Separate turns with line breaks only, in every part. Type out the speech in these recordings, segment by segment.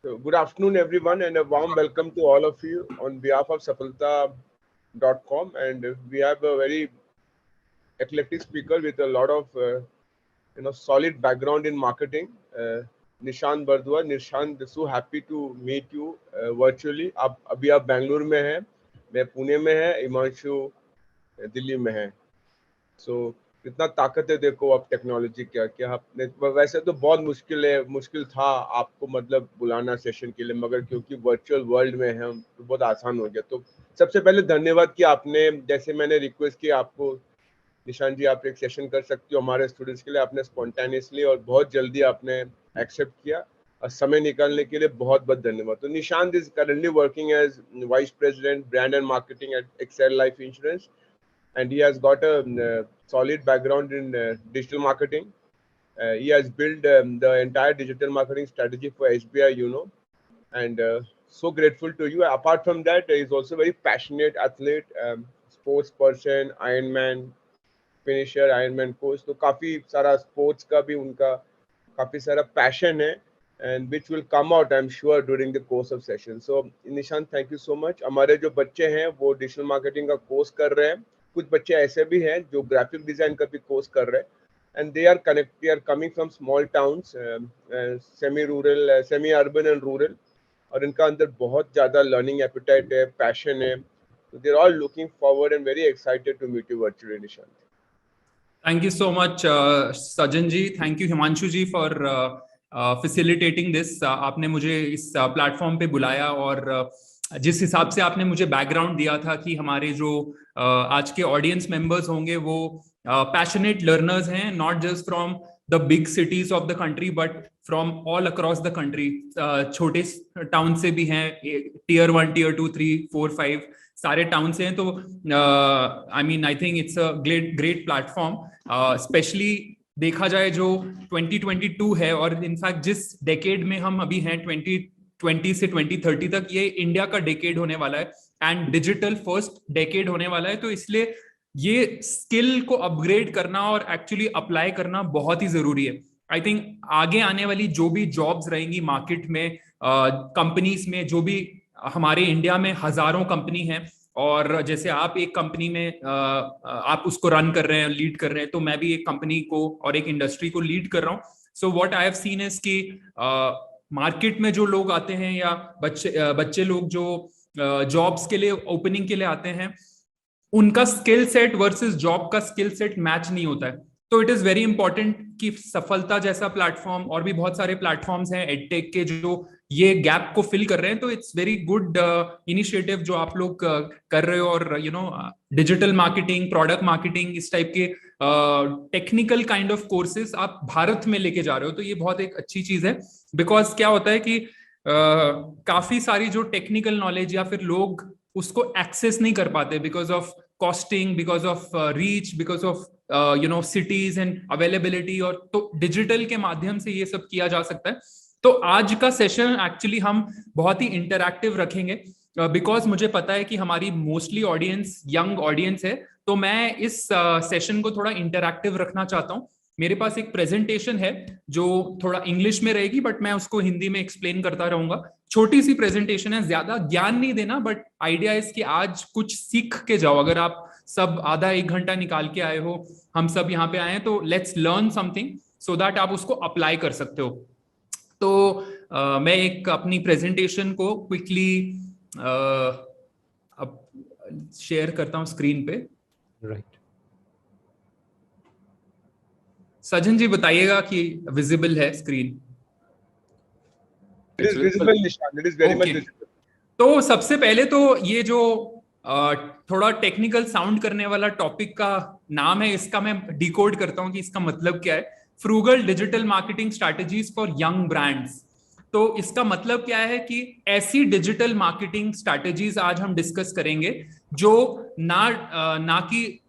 So good afternoon, everyone, and a warm welcome to all of you on behalf of Safalta.com. And we have a very eclectic speaker with a lot of solid background in marketing. Nishant Bardua. Nishant, so happy to meet you virtually. अभी आप बेंगलुरु में हैं, मैं पुणे में है, हिमांशु दिल्ली में है. So कितना ताकत है देखो अब टेक्नोलॉजी क्या क्या आपने. वैसे तो बहुत मुश्किल था आपको मतलब बुलाना सेशन के लिए, मगर क्योंकि वर्चुअल वर्ल्ड में है तो बहुत आसान हो गया. तो सबसे पहले धन्यवाद कि आपने, जैसे मैंने रिक्वेस्ट किया आपको, निशांत जी आप एक सेशन कर सकते हो हमारे स्टूडेंट्स के लिए, आपने स्पॉन्टेनियसली और बहुत जल्दी आपने एक्सेप्ट किया और समय निकालने के लिए बहुत बहुत धन्यवाद. तो Nishant is currently working as vice president brand and marketing at Excel Life Insurance, and he has got a solid background in digital marketing. He has built the entire digital marketing strategy for SBI, and so grateful to you. Apart from that, he is also very passionate athlete, sports person, Ironman finisher, Ironman coach. तो काफी सारा sports का भी उनका काफी सारा passion है, and which will come out, I'm sure, during the course of session. So Nishant, thank you so much. हमारे जो बच्चे हैं वो digital marketing का कोर्स कर रहे हैं. कुछ बच्चे ऐसे भी हैं जो ग्राफिक डिजाइन का भी कोर्स कर रहे हैं, and they are coming from small towns, semi urban and rural, और इनका अंदर बहुत ज्यादा लर्निंग एपेटाइट है, पैशन है. So they're all looking forward and very excited to meet you virtually, Nishant.
Thank you so much, Sajan ji. Thank you, Himanshu ji, for facilitating this. आपने मुझे इस प्लेटफॉर्म पे बुलाया और जिस हिसाब से आपने मुझे बैकग्राउंड दिया था कि हमारे जो आज के ऑडियंस मेंबर्स होंगे वो पैशनेट लर्नर्स हैं, not just from the big cities of the country but from all across the country. छोटे टाउन से भी हैं, टियर 1, टियर 2, 3, 4, 5 सारे टाउन से हैं. तो आई think it's a great platform, specially देखा जाए जो 2022 है और इनफैक्ट जिस डेकेड में हम अभी हैं 2020 से 2030 तक, ये इंडिया का डेकेड होने वाला है एंड डिजिटल फर्स्ट डेकेड होने वाला है. तो इसलिए ये स्किल को अपग्रेड करना और एक्चुअली अप्लाई करना बहुत ही जरूरी है. आई थिंक आगे आने वाली जो भी जॉब्स रहेंगी मार्केट में, कंपनीज में, जो भी हमारे इंडिया में हजारों कंपनी हैं, और जैसे आप एक कंपनी में आप उसको रन कर रहे हैं, लीड कर रहे हैं, तो मैं भी एक कंपनी को और एक इंडस्ट्री को लीड कर रहा हूँ. So what I have seen is कि मार्केट में जो लोग आते हैं या बच्चे लोग जो जॉब्स के लिए ओपनिंग के लिए आते हैं, उनका स्किल सेट वर्सेस जॉब का स्किल सेट मैच नहीं होता है. तो इट इज वेरी इंपॉर्टेंट कि सफलता जैसा प्लेटफॉर्म और भी बहुत सारे प्लेटफॉर्म्स हैं एडटेक के जो ये गैप को फिल कर रहे हैं. तो इट्स वेरी गुड इनिशिएटिव जो आप लोग कर रहे हो. और डिजिटल मार्केटिंग, प्रोडक्ट मार्केटिंग, इस टाइप के टेक्निकल काइंड ऑफ कोर्सेज आप भारत में लेके जा रहे हो. तो ये बहुत एक अच्छी चीज है, बिकॉज क्या होता है कि काफी सारी जो टेक्निकल नॉलेज या फिर लोग उसको एक्सेस नहीं कर पाते because of costing, because of reach, because of cities and availability. और तो डिजिटल के माध्यम से ये सब किया जा सकता है. तो आज का सेशन एक्चुअली हम बहुत ही इंटरैक्टिव रखेंगे बिकॉज मुझे पता है कि हमारी मोस्टली ऑडियंस यंग ऑडियंस है. तो मैं इस सेशन को थोड़ा इंटरैक्टिव रखना चाहता हूँ. मेरे पास एक प्रेजेंटेशन है जो थोड़ा इंग्लिश में रहेगी, बट मैं उसको हिंदी में एक्सप्लेन करता रहूंगा. छोटी सी प्रेजेंटेशन है, ज्यादा ज्ञान नहीं देना, बट आइडिया इज कि आज कुछ सीख के जाओ. अगर आप सब आधा 1 घंटा निकाल के आए हो, हम सब यहाँ पे आए हैं, तो let's learn something so that आप उसको अप्लाई कर सकते हो. तो मैं एक अपनी प्रेजेंटेशन को क्विकली शेयर करता हूँ स्क्रीन पे.
राइट.
सजन जी बताइएगा कि विजिबल है स्क्रीन. तो सबसे पहले तो ये जो थोड़ा टेक्निकल साउंड करने वाला टॉपिक का नाम है, इसका मैं डिकोड करता हूं कि इसका मतलब क्या है. Frugal digital marketing strategies for young brands. तो इसका मतलब क्या है कि ऐसी डिजिटल मार्केटिंग स्ट्रैटेजीज आज हम डिस्कस करेंगे जो ना कि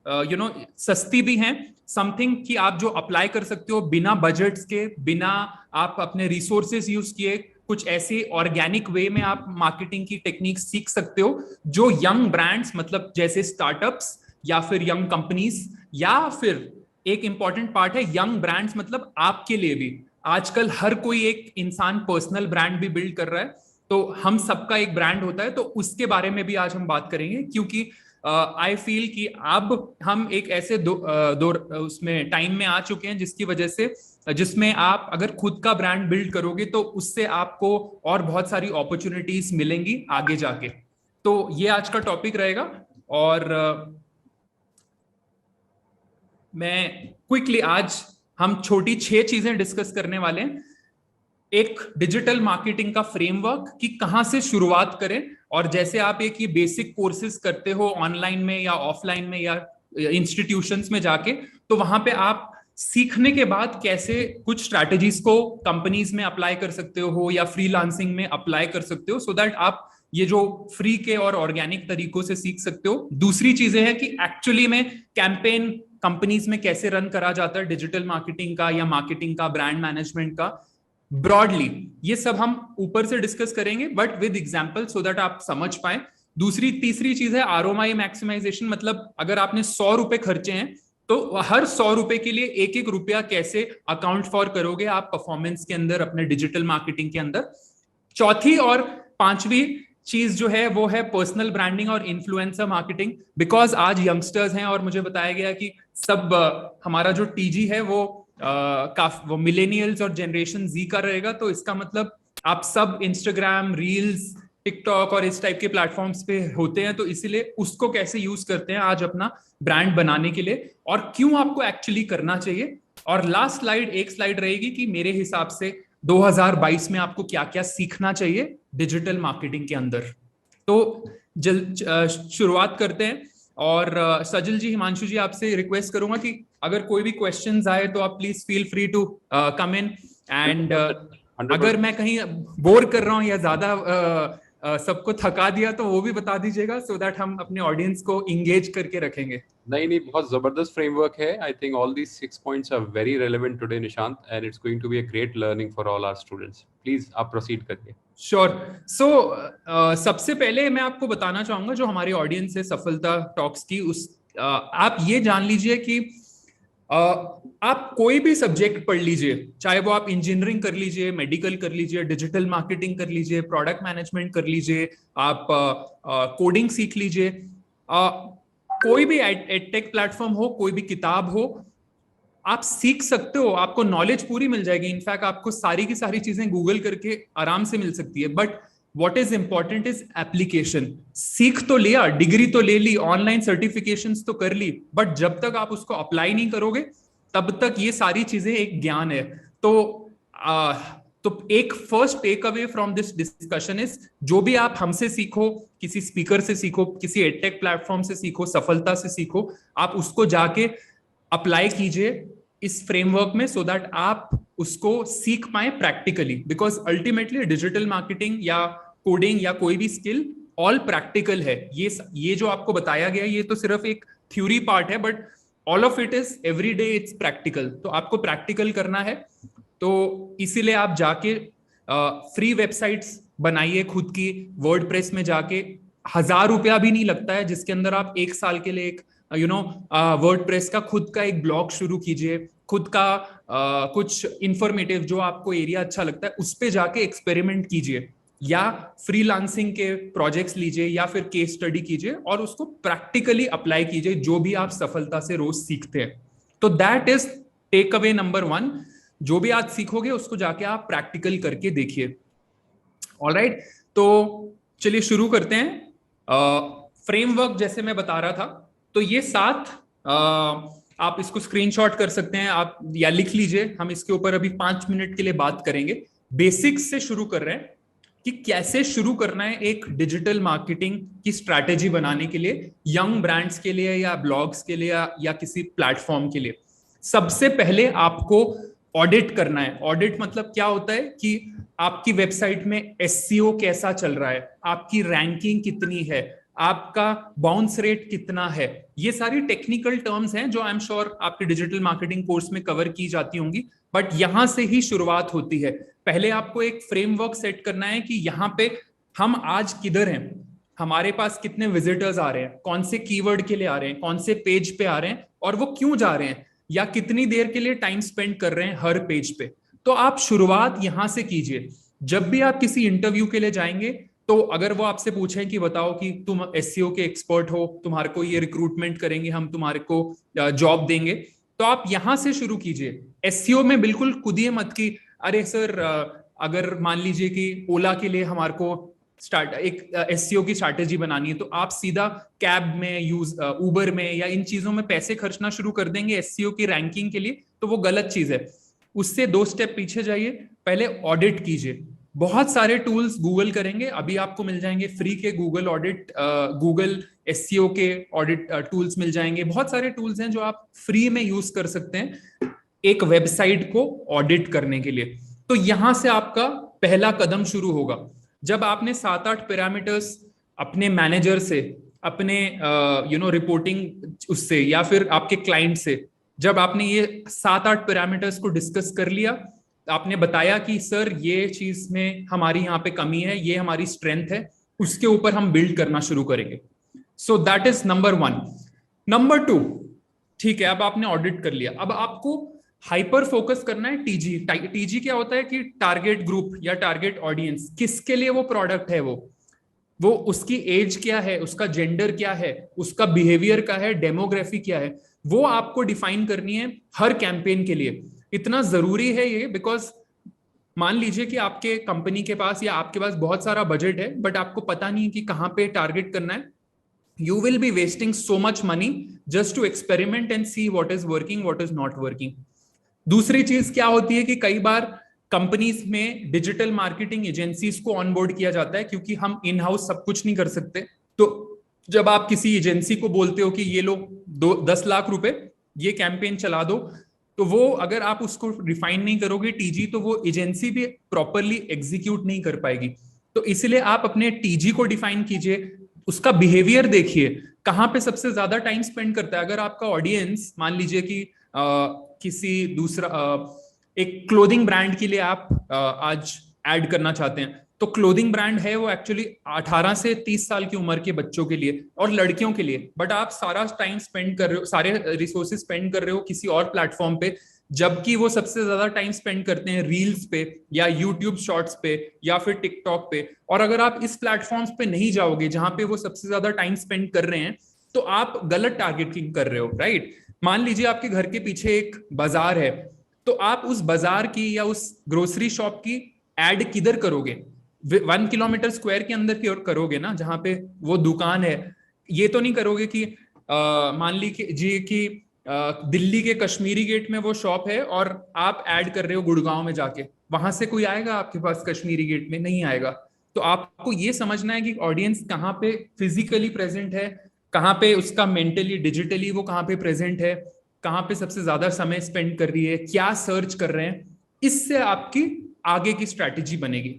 सस्ती भी हैं, समथिंग कि आप जो अप्लाई कर सकते हो बिना बजट्स के, बिना आप अपने रिसोर्सेज यूज किए, कुछ ऐसे ऑर्गेनिक वे में आप मार्केटिंग की टेक्निक सीख सकते हो जो यंग ब्रांड्स, मतलब जैसे स्टार्टअप्स या फिर यंग कंपनीज, या फिर एक इंपॉर्टेंट पार्ट है यंग ब्रांड्स मतलब आपके लिए भी, आजकल हर कोई एक इंसान पर्सनल ब्रांड भी बिल्ड कर रहा है, तो हम सबका एक ब्रांड होता है, तो उसके बारे में भी आज हम बात करेंगे। क्योंकि आई फील कि अब हम एक ऐसे दो उसमें टाइम में आ चुके हैं जिसकी वजह से, जिसमें आप अगर खुद का ब्रांड बिल्ड करोगे तो उससे आपको और बहुत सारी अपॉर्चुनिटीज मिलेंगी आगे जाके। तो ये आज का टॉपिक रहेगा। और मैं क्विकली आज हम छोटी 6 चीजें डिस्कस करने वाले हैं। एक डिजिटल मार्केटिंग का फ्रेमवर्क कि कहां से शुरुआत करें, और जैसे आप एक ये बेसिक कोर्सेज करते हो ऑनलाइन में या ऑफलाइन में या इंस्टीट्यूशंस में जाके, तो वहां पे आप सीखने के बाद कैसे कुछ स्ट्रैटेजीज को कंपनीज में अप्लाई कर सकते हो या फ्रीलांसिंग में अप्लाई कर सकते हो, सो दैट आप ये जो फ्री के और ऑर्गेनिक तरीकों से सीख सकते हो। दूसरी चीजें हैं कि एक्चुअली में कैंपेन कंपनीज में कैसे रन करा जाता है डिजिटल मार्केटिंग का या मार्केटिंग का, ब्रांड मैनेजमेंट का ब्रॉडली, ये सब हम ऊपर से डिस्कस करेंगे but with example, so that आप समझ पाए। तीसरी चीज है आरओआई मैक्सिमाइजेशन, मतलब अगर आपने 100 रुपए खर्चे हैं तो हर 100 रुपए के लिए एक एक रुपया कैसे अकाउंट फॉर करोगे आप परफॉर्मेंस के अंदर, अपने डिजिटल मार्केटिंग के अंदर। चौथी और पांचवी चीज जो है वो है पर्सनल ब्रांडिंग और इन्फ्लुएंसर मार्केटिंग, बिकॉज आज यंगस्टर्स हैं और मुझे बताया गया कि सब हमारा जो टीजी है वो मिलेनियल्स और जनरेशन जी का रहेगा। तो इसका मतलब आप सब इंस्टाग्राम, रील्स, टिकटॉक और इस टाइप के प्लेटफॉर्म्स पे होते हैं, तो इसीलिए उसको कैसे यूज करते हैं आज अपना ब्रांड बनाने के लिए, और क्यों आपको एक्चुअली करना चाहिए। और लास्ट एक स्लाइड रहेगी कि मेरे हिसाब से 2022 में आपको क्या क्या सीखना चाहिए डिजिटल मार्केटिंग के अंदर। तो शुरुआत करते हैं। और सजल जी, हिमांशु जी, आपसे रिक्वेस्ट करूंगा कि अगर कोई भी क्वेश्चंस आए तो आप please feel free to come in. And अगर मैं कहीं बोर कर रहा हूं या ज्यादा सबको थका दिया तो वो भी बता दीजिएगा, सो दैट हम अपने ऑडियंस को इंगेज करके रखेंगे।
नहीं, बहुत जबरदस्त फ्रेमवर्क है। I think all these 6 points are very relevant today Nishant, and it's going to be a great learning for all our students. Please आप प्रोसीड करिए।
श्योर। सो सबसे पहले मैं आपको बताना चाहूंगा, जो हमारी ऑडियंस है सफलता टॉक्स की, आप ये जान लीजिए कि आप कोई भी सब्जेक्ट पढ़ लीजिए, चाहे वो आप इंजीनियरिंग कर लीजिए, मेडिकल कर लीजिए, डिजिटल मार्केटिंग कर लीजिए, प्रोडक्ट मैनेजमेंट कर लीजिए, आप कोडिंग सीख लीजिए, कोई भी एडटेक प्लेटफॉर्म हो, कोई भी किताब हो, आप सीख सकते हो, आपको नॉलेज पूरी मिल जाएगी। इनफैक्ट आपको सारी की सारी चीजें गूगल करके आराम से मिल सकती है। But what is important is application. सीख तो लिया, डिग्री तो ले ली, ऑनलाइन सर्टिफिकेशंस तो कर ली, बट जब तक आप उसको अप्लाई नहीं करोगे तब तक ये सारी चीजें एक ज्ञान है। तो एक first take away from this discussion is, जो भी आप हमसे सीखो, किसी स्पीकर से सीखो, किसी एडटेक प्लेटफॉर्म से सीखो, सफलता से सीखो, आप उसको जाके अप्लाई कीजिए इस फ्रेमवर्क में, सो दैट आप उसको सीख पाए practically. Because ultimately digital marketing या कोडिंग या कोई भी स्किल ऑल प्रैक्टिकल है। ये जो आपको बताया गया ये तो सिर्फ एक थ्योरी पार्ट है, but all of it is every day it's practical. तो आपको प्रैक्टिकल करना है, तो इसीलिए आप जाके फ्री वेबसाइट्स बनाइए खुद की, वर्डप्रेस में जाके। 1000 रुपया भी नहीं लगता है, जिसके अंदर आप 1 साल के लिए एक वर्डप्रेस का खुद का एक ब्लॉग शुरू कीजिए, खुद का कुछ इंफॉर्मेटिव जो आपको एरिया अच्छा लगता है उस पे जाके एक्सपेरिमेंट कीजिए, या फ्रीलांसिंग के प्रोजेक्ट्स लीजिए, या फिर केस स्टडी कीजिए और उसको प्रैक्टिकली अप्लाई कीजिए जो भी आप सफलता से रोज सीखते हैं। तो that is take away number 1। जो भी आज सीखोगे उसको जाके आप प्रैक्टिकल करके देखिए। ऑलराइट, तो चलिए शुरू करते हैं। फ्रेमवर्क जैसे मैं बता रहा था, तो ये 7 आप इसको स्क्रीनशॉट कर सकते हैं आप, या लिख लीजिए। हम इसके ऊपर अभी 5 मिनट के लिए बात करेंगे। बेसिक्स से शुरू कर रहे हैं कि कैसे शुरू करना है एक डिजिटल मार्केटिंग की स्ट्रैटेजी बनाने के लिए, यंग ब्रांड्स के लिए या ब्लॉग्स के लिए या किसी प्लेटफॉर्म के लिए। सबसे पहले आपको ऑडिट करना है। ऑडिट मतलब क्या होता है कि आपकी वेबसाइट में एसईओ कैसा चल रहा है, आपकी रैंकिंग कितनी है, आपका बाउंस रेट कितना है। ये सारी टेक्निकल टर्म्स हैं जो आई एम श्योर आपके डिजिटल मार्केटिंग कोर्स में कवर की जाती होंगी, बट यहां से ही शुरुआत होती है। पहले आपको एक फ्रेमवर्क सेट करना है कि यहाँ पे हम आज किधर हैं, हमारे पास कितने विजिटर्स आ रहे हैं, कौन से कीवर्ड के लिए आ रहे हैं, कौन से पेज पे आ रहे हैं और वो क्यों जा रहे हैं, या कितनी देर के लिए टाइम स्पेंड कर रहे हैं हर पेज पे। तो आप शुरुआत यहां से कीजिए। जब भी आप किसी इंटरव्यू के लिए जाएंगे, तो अगर वो आपसे पूछें कि बताओ कि तुम एसईओ के एक्सपर्ट हो, तुम्हारे को ये रिक्रूटमेंट करेंगे, हम तुम्हारे को जॉब देंगे, तो आप यहां से शुरू कीजिए। एसईओ में बिल्कुल कूदिए मत कि अरे सर, अगर मान लीजिए कि ओला के लिए हमारे को एक एसईओ की स्ट्रैटेजी बनानी है, तो आप सीधा कैब में, उबर में या इन चीजों में पैसे खर्चना शुरू कर देंगे एसईओ की रैंकिंग के लिए, तो वो गलत चीज है। उससे 2 स्टेप पीछे जाइए, पहले ऑडिट कीजिए। बहुत सारे टूल्स गूगल करेंगे, अभी आपको मिल जाएंगे फ्री के गूगल ऑडिट, गूगल एसईओ के ऑडिट टूल्स मिल जाएंगे। बहुत सारे टूल्स हैं जो आप फ्री में यूज कर सकते हैं एक वेबसाइट को ऑडिट करने के लिए। तो यहां से आपका पहला कदम शुरू होगा। जब आपने 7-8 पैरामीटर्स अपने मैनेजर से, अपने रिपोर्टिंग उससे, या फिर आपके क्लाइंट से, जब आपने ये 7-8 पैरामीटर्स को डिस्कस कर लिया, आपने बताया कि सर ये चीज में हमारी यहाँ पे कमी है, ये हमारी स्ट्रेंथ है, उसके ऊपर हम बिल्ड करना शुरू करेंगे। सो दैट इज नंबर 1। नंबर 2, ठीक है, अब आपने ऑडिट कर लिया, अब आपको हाइपर फोकस करना है टीजी। टीजी क्या होता है कि टारगेट ग्रुप या टारगेट ऑडियंस, किसके लिए वो प्रोडक्ट है, वो उसकी एज क्या है, उसका जेंडर क्या है, उसका बिहेवियर क्या है, डेमोग्राफी क्या है, वो आपको डिफाइन करनी है हर कैंपेन के लिए। इतना जरूरी है ये, बिकॉज मान लीजिए कि आपके कंपनी के पास या आपके पास बहुत सारा बजट है, बट आपको पता नहीं कि कहां पे टारगेट करना है। You will be wasting so much money just to experiment and see what is working, what is not working. दूसरी चीज क्या होती है कि कई बार कंपनीज में डिजिटल मार्केटिंग एजेंसीज को ऑनबोर्ड किया जाता है, क्योंकि हम इन हाउस सब कुछ नहीं कर सकते। तो जब आप किसी एजेंसी को बोलते हो कि ये लो 10 लाख रुपए, ये कैंपेन चला दो, तो वो अगर आप उसको रिफाइन नहीं करोगे टीजी, तो वो एजेंसी भी प्रॉपरली एग्जीक्यूट नहीं कर पाएगी। तो इसलिए आप अपने टीजी को डिफाइन कीजिए, उसका बिहेवियर देखिए, कहाँ पे सबसे ज्यादा टाइम स्पेंड करता है। अगर आपका ऑडियंस, मान लीजिए कि किसी दूसरा एक क्लोथिंग ब्रांड के लिए आप आज ऐड करना चाहते हैं, तो क्लोथिंग ब्रांड है वो एक्चुअली 18 से 30 साल की उम्र के बच्चों के लिए और लड़कियों के लिए, बट आप सारा टाइम स्पेंड कर रहे हो, सारे रिसोर्सेज स्पेंड कर रहे हो किसी और प्लेटफॉर्म पे, जबकि वो सबसे ज्यादा टाइम स्पेंड करते हैं रील्स पे या यूट्यूब शॉर्ट्स पे या फिर टिकटॉक पे। और अगर आप इस प्लेटफॉर्म्स पे नहीं जाओगे जहां पे वो सबसे ज्यादा टाइम स्पेंड कर रहे हैं, तो आप गलत टारगेटिंग कर रहे हो, राइट। मान लीजिए आपके घर के पीछे एक बाजार है, तो आप उस बाजार की या उस ग्रोसरी शॉप की एड किधर करोगे? 1 किलोमीटर स्क्वायर के अंदर की ओर करोगे ना, जहां पे वो दुकान है। ये तो नहीं करोगे कि मान लीजिए कि दिल्ली के कश्मीरी गेट में वो शॉप है और आप ऐड कर रहे हो गुड़गांव में जाके, वहां से कोई आएगा आपके पास कश्मीरी गेट में? नहीं आएगा। तो आपको ये समझना है कि ऑडियंस कहाँ पे फिजिकली प्रेजेंट है, कहाँ पे उसका मेंटली डिजिटली वो कहाँ पे प्रेजेंट है, कहाँ पे सबसे ज्यादा समय स्पेंड कर रही है, क्या सर्च कर रहे हैं। इससे आपकी आगे की स्ट्रैटेजी बनेगी।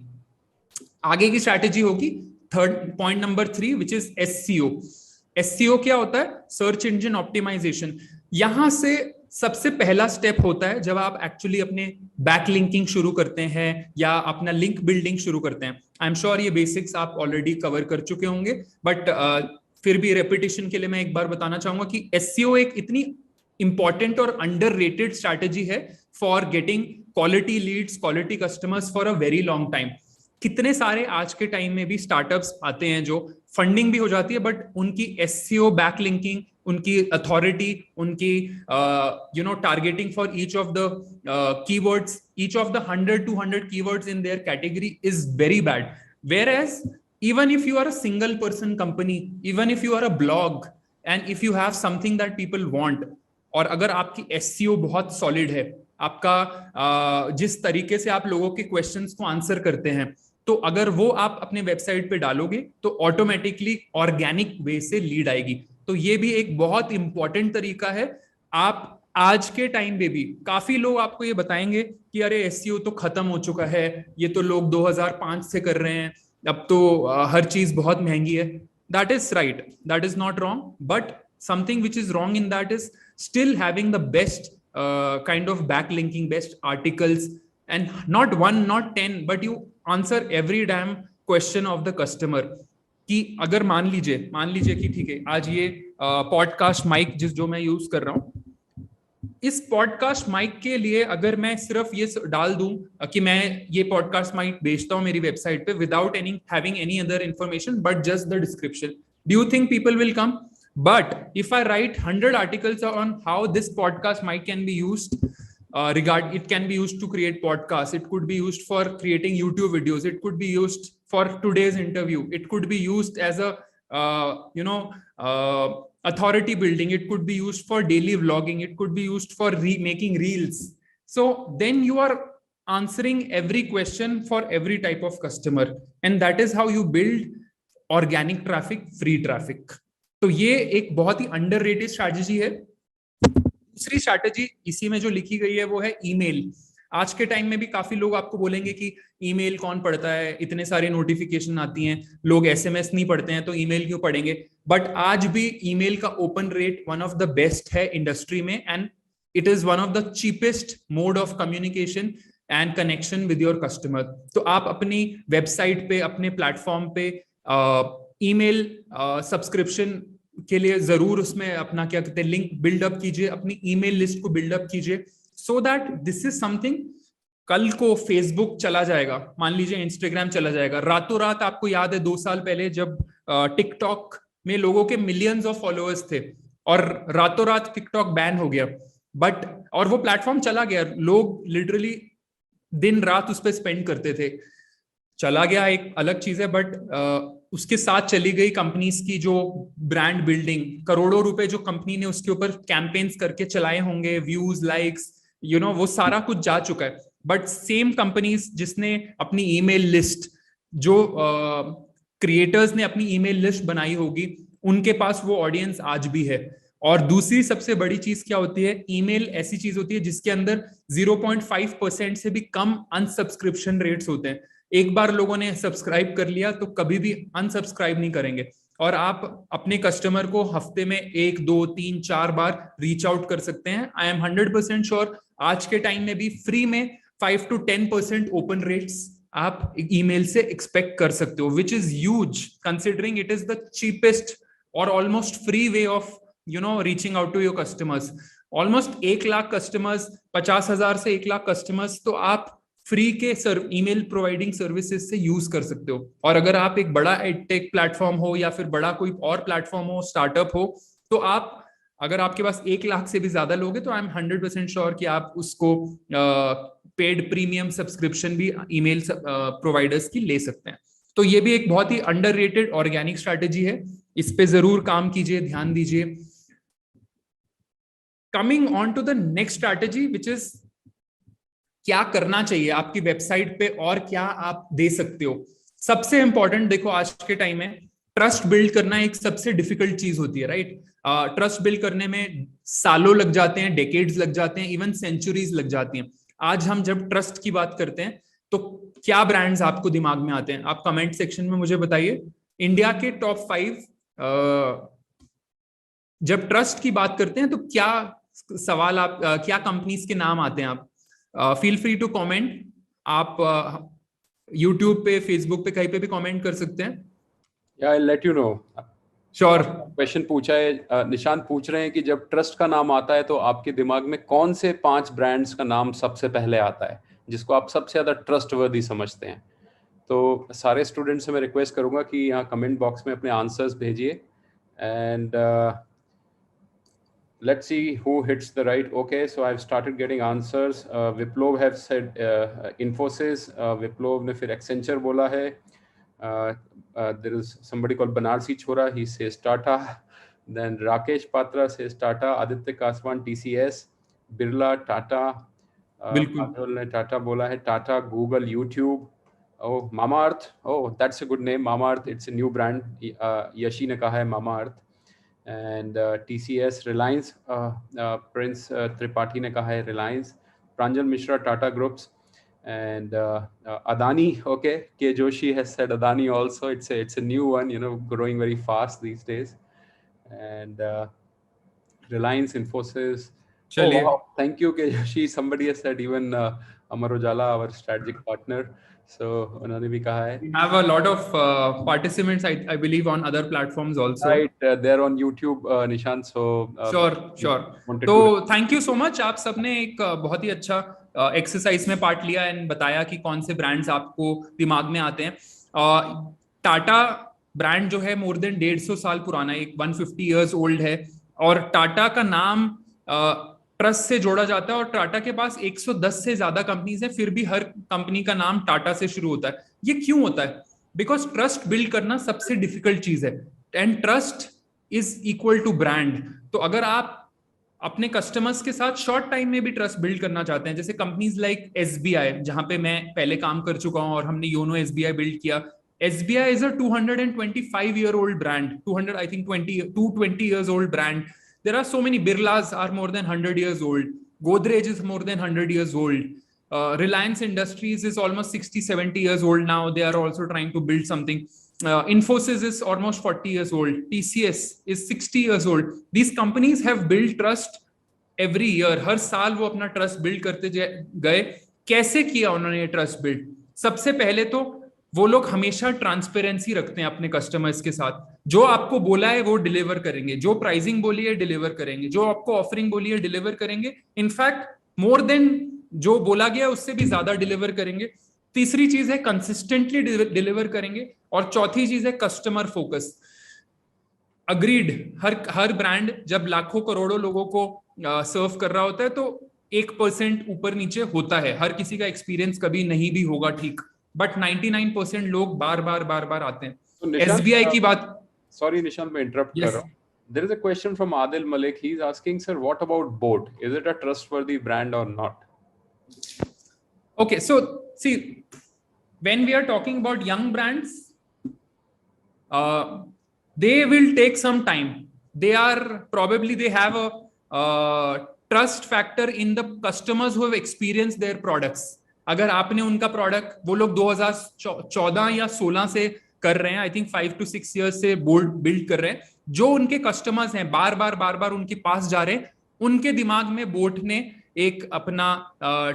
आगे की स्ट्रैटेजी होगी point number 3, which is SEO. SEO क्या होता है? Search engine optimisation. यहां से सबसे पहला स्टेप होता है जब आप एक्चुअली अपने बैक लिंकिंग शुरू करते हैं या अपना लिंक बिल्डिंग शुरू करते हैं। आई एम श्योर ये बेसिक्स आप ऑलरेडी कवर कर चुके होंगे, बट फिर भी रेपिटेशन के लिए मैं एक बार बताना चाहूंगा कि एससीओ एक इतनी इंपॉर्टेंट और अंडररेटेड स्ट्रैटेजी है for getting quality Leeds, quality customers for a very long time. कितने सारे आज के टाइम में भी स्टार्टअप्स आते हैं जो फंडिंग भी हो जाती है, बट उनकी एससीओ बैक लिंकिंग, उनकी अथॉरिटी, उनकी targeting for each of the keywords, each of the 100-200 keywords in their category is very bad. Whereas even if you are a single person company, even if you are a blog and if you have something that people want, और अगर आपकी SCO बहुत solid है, आपका जिस तरीके से आप लोगों के क्वेश्चंस को आंसर करते हैं, तो अगर वो आप अपने वेबसाइट पे डालोगे तो ऑटोमेटिकली ऑर्गेनिक वे से लीड आएगी। तो ये भी एक बहुत इंपॉर्टेंट तरीका है। आप आज के टाइम पे भी काफी लोग आपको ये बताएंगे कि अरे एसईओ तो खत्म हो चुका है, ये तो लोग 2005 से कर रहे हैं, अब तो हर चीज बहुत महंगी है। That is right, that is not wrong, but something which is wrong in that is still having the best kind of backlinking, best articles, and not 1 not 10, but you answer every damn question of the customer। कि अगर मान लीजिए कि ठीक है, आज ये podcast mic जो मैं यूज कर रहा हूँ, इस पॉडकास्ट माइक के लिए अगर मैं सिर्फ ये डाल दूं कि मैं ये पॉडकास्ट माइक बेचता हूं मेरी वेबसाइट पे without any having any other information but just the description, do you think people will come? But if I write 100 articles on how this podcast mic can be used, it can be used to create podcasts, it could be used for creating YouTube videos, it could be used for today's interview, it could be used as a authority building, it could be used for daily vlogging, it could be used for making reels. So then you are answering every question for every type of customer, and that is how you build organic traffic, free traffic. तो ये एक बहुत ही underrated strategy है। दूसरी strategy इसी में जो लिखी गई है वो है ईमेल। आज के टाइम में भी काफी लोग आपको बोलेंगे कि ईमेल कौन पढ़ता है, इतने सारे नोटिफिकेशन आती हैं, लोग एसएमएस नहीं पढ़ते हैं तो ईमेल क्यों पढ़ेंगे। बट आज भी ईमेल का open rate one of the best है इंडस्ट्री में, and it is one of the cheapest mode of communication and connection with your customer. तो आप अपनी वेबसाइट पे, अपने प्लेटफॉर्म पे ईमेल सब्सक्रिप्शन के लिए जरूर उसमें अपना क्या कहते हैं लिंक बिल्डअप कीजिए, अपनी ईमेल लिस्ट को बिल्डअप कीजिए, so that this is something. कल को फेसबुक चला जाएगा, मान लीजिए इंस्टाग्राम चला जाएगा, रातों रात आपको याद है 2 साल पहले जब टिकटॉक में लोगों के मिलियंस ऑफ फॉलोअर्स थे और रातों रात टिकटॉक बैन हो गया, बट और वो प्लेटफॉर्म चला गया, लोग लिटरली दिन रात उस पर स्पेंड करते थे, चला गया एक अलग चीज है, बट उसके साथ चली गई कंपनीज की जो ब्रांड बिल्डिंग, करोड़ों रुपए जो कंपनी ने उसके ऊपर कैंपेन्स करके चलाए होंगे, व्यूज, लाइक्स, वो सारा कुछ जा चुका है। बट सेम कंपनीज जिसने अपनी ईमेल लिस्ट, जो क्रिएटर्स ने अपनी ईमेल लिस्ट बनाई होगी, उनके पास वो ऑडियंस आज भी है। और दूसरी सबसे बड़ी चीज क्या होती है, ईमेल ऐसी चीज होती है जिसके अंदर 0.5% से भी कम अनसब्सक्रिप्शन रेट्स होते हैं। एक बार लोगों ने सब्सक्राइब कर लिया तो कभी भी अनसब्सक्राइब नहीं करेंगे, और आप अपने कस्टमर को हफ्ते में 1, 2, 3, 4 बार रीच आउट कर सकते हैं। आई एम 100% श्योर आज के टाइम में भी फ्री में 5 to 10% ओपन रेट्स आप ईमेल से एक्सपेक्ट कर सकते हो, which is huge considering it is the cheapest और almost free way of reaching out to your customers. Almost 1 lakh customers, 50,000 से 1 लाख कस्टमर्स तो आप फ्री के ईमेल प्रोवाइडिंग सर्विसेज से यूज कर सकते हो। और अगर आप एक बड़ा एडटेक प्लेटफॉर्म हो या फिर बड़ा कोई और प्लेटफॉर्म हो, स्टार्टअप हो, तो आप अगर आपके पास 1 लाख से भी ज्यादा लोग हैं तो आई एम 100% श्योर कि आप उसको पेड प्रीमियम सब्सक्रिप्शन भी ईमेल प्रोवाइडर्स की ले सकते हैं। तो ये भी एक बहुत ही अंडररेटेड ऑर्गेनिक स्ट्रैटेजी है, इस पे जरूर काम कीजिए, ध्यान दीजिए। Coming on to the next strategy which is क्या करना चाहिए आपकी वेबसाइट पे और क्या आप दे सकते हो। सबसे इंपॉर्टेंट देखो, आज के टाइम में ट्रस्ट बिल्ड करना एक सबसे डिफिकल्ट चीज होती है, राइट? ट्रस्ट बिल्ड करने में सालों लग जाते हैं, डेकेड्स लग जाते हैं, इवन सेंचुरीज लग जाती हैं। आज हम जब ट्रस्ट की बात करते हैं तो क्या ब्रांड्स आपको दिमाग में आते हैं? आप कमेंट सेक्शन में मुझे बताइए। इंडिया के टॉप 5 जब ट्रस्ट की बात करते हैं तो क्या सवाल आप क्या कंपनीज के नाम आते हैं? आप फील फ्री टू कमेंट। आप यूट्यूब पे, फेसबुक पे, कहीं पे भी कमेंट कर सकते हैं।
Yeah, I'll let you know.
Sure.
Question पूछा है, निशांत पूछ रहे हैं कि जब ट्रस्ट का नाम आता है तो आपके दिमाग में कौन से 5 ब्रांड्स का नाम सबसे पहले आता है जिसको आप सबसे ज्यादा ट्रस्टवर्दी समझते हैं? तो सारे स्टूडेंट्स से मैं रिक्वेस्ट करूंगा कि यहाँ कमेंट बॉक्स में अपने आंसर्स भेजिए, and let's see who hits the right. Okay, so I've started getting answers. Viplov have said Infosys. Viplov ने फिर Accenture बोला है. There is somebody called Banarsi Chora. He says Tata. Then Rakesh Patra says Tata. Aditya Kaswan TCS. Birla Tata. Adol ने Tata बोला है. Tata, Google, YouTube. Oh, Mamaearth. Oh, that's a good name. Mamaearth. It's a new brand. Yashi ने कहा है Mamaearth. And TCS, Reliance, Prince Tripathi ने कहा है Reliance, Pranjal Mishra, Tata Groups, and Adani. Okay, K Joshi has said Adani also. It's a new one, growing very fast these days. And Reliance, Infosys. Oh, wow. Thank you, K Joshi. Somebody has said even Amar Ujala, our strategic partner, so उन्होंने भी कहा है.
We have a lot of participants, I believe, on other platforms also.
Right, they're on YouTube, Nishant. So
sure.
wanted
तो
to-
thank you so much. आप सबने एक बहुत ही अच्छा एक्सरसाइज में पार्ट लिया एंड बताया कि कौन से ब्रांड्स आपको दिमाग में आते हैं. टाटा ब्रांड जो है मोर देन 150 साल पुराना, एक 150 इयर्स ओल्ड है, और टाटा का नाम ट्रस्ट से जोड़ा जाता है, और टाटा के पास 110 से ज्यादा कंपनीज हैं, फिर भी हर कंपनी का नाम टाटा से शुरू होता है. ये क्यों होता है? बिकॉज ट्रस्ट बिल्ड करना सबसे डिफिकल्ट चीज है, and trust is equal to brand. तो अगर आप अपने कस्टमर्स के साथ शॉर्ट टाइम में भी ट्रस्ट बिल्ड करना चाहते हैं, जैसे कंपनीज लाइक SBI, जहां पे मैं पहले काम कर चुका हूं और हमने योनो SBI बिल्ड किया. SBI is a 225-year-old brand, 220 years old brand. There are so many. Birlas are more than 100 years old. Godrej is more than 100 years old. Reliance Industries is almost 60-70 years old now. They are also trying to build something. Infosys is almost 40 years old. TCS is 60 years old. These companies have built trust every year. हर साल वो अपना trust build करते गए. कैसे किया उन्होंने trust build? सबसे पहले तो वो लोग हमेशा ट्रांसपेरेंसी रखते हैं अपने कस्टमर्स के साथ. जो आपको बोला है वो डिलीवर करेंगे, जो प्राइसिंग बोली है डिलीवर करेंगे, जो आपको ऑफरिंग बोली है डिलीवर करेंगे. इनफैक्ट मोर देन जो बोला गया उससे भी ज्यादा डिलीवर करेंगे. तीसरी चीज है कंसिस्टेंटली डिलीवर करेंगे, और चौथी चीज है कस्टमर फोकस. अग्रीड. हर ब्रांड जब लाखों करोड़ों लोगों को सर्व कर रहा होता है तो 1% ऊपर नीचे होता है. हर किसी का एक्सपीरियंस कभी नहीं भी होगा ठीक, बट 99% लोग बार बार आते हैं. SBI की बात.
Sorry, Nishant, मैं interrupt कर रहा हूँ. There is a question from Adil Malik. He's asking, sir, what about Boat? Is it a trustworthy brand or not?
Okay, so see, when we are talking about young brands, they will take some time. They have a trust factor in the customers who have experienced their products. अगर आपने उनका product, वो लोग 2014 या 16 से कर रहे हैं, आई थिंक 5 to 6 years से बोल्ड बिल्ड कर रहे हैं. जो उनके कस्टमर्स हैं बार बार उनके पास जा रहे हैं, उनके दिमाग में बोट ने एक अपना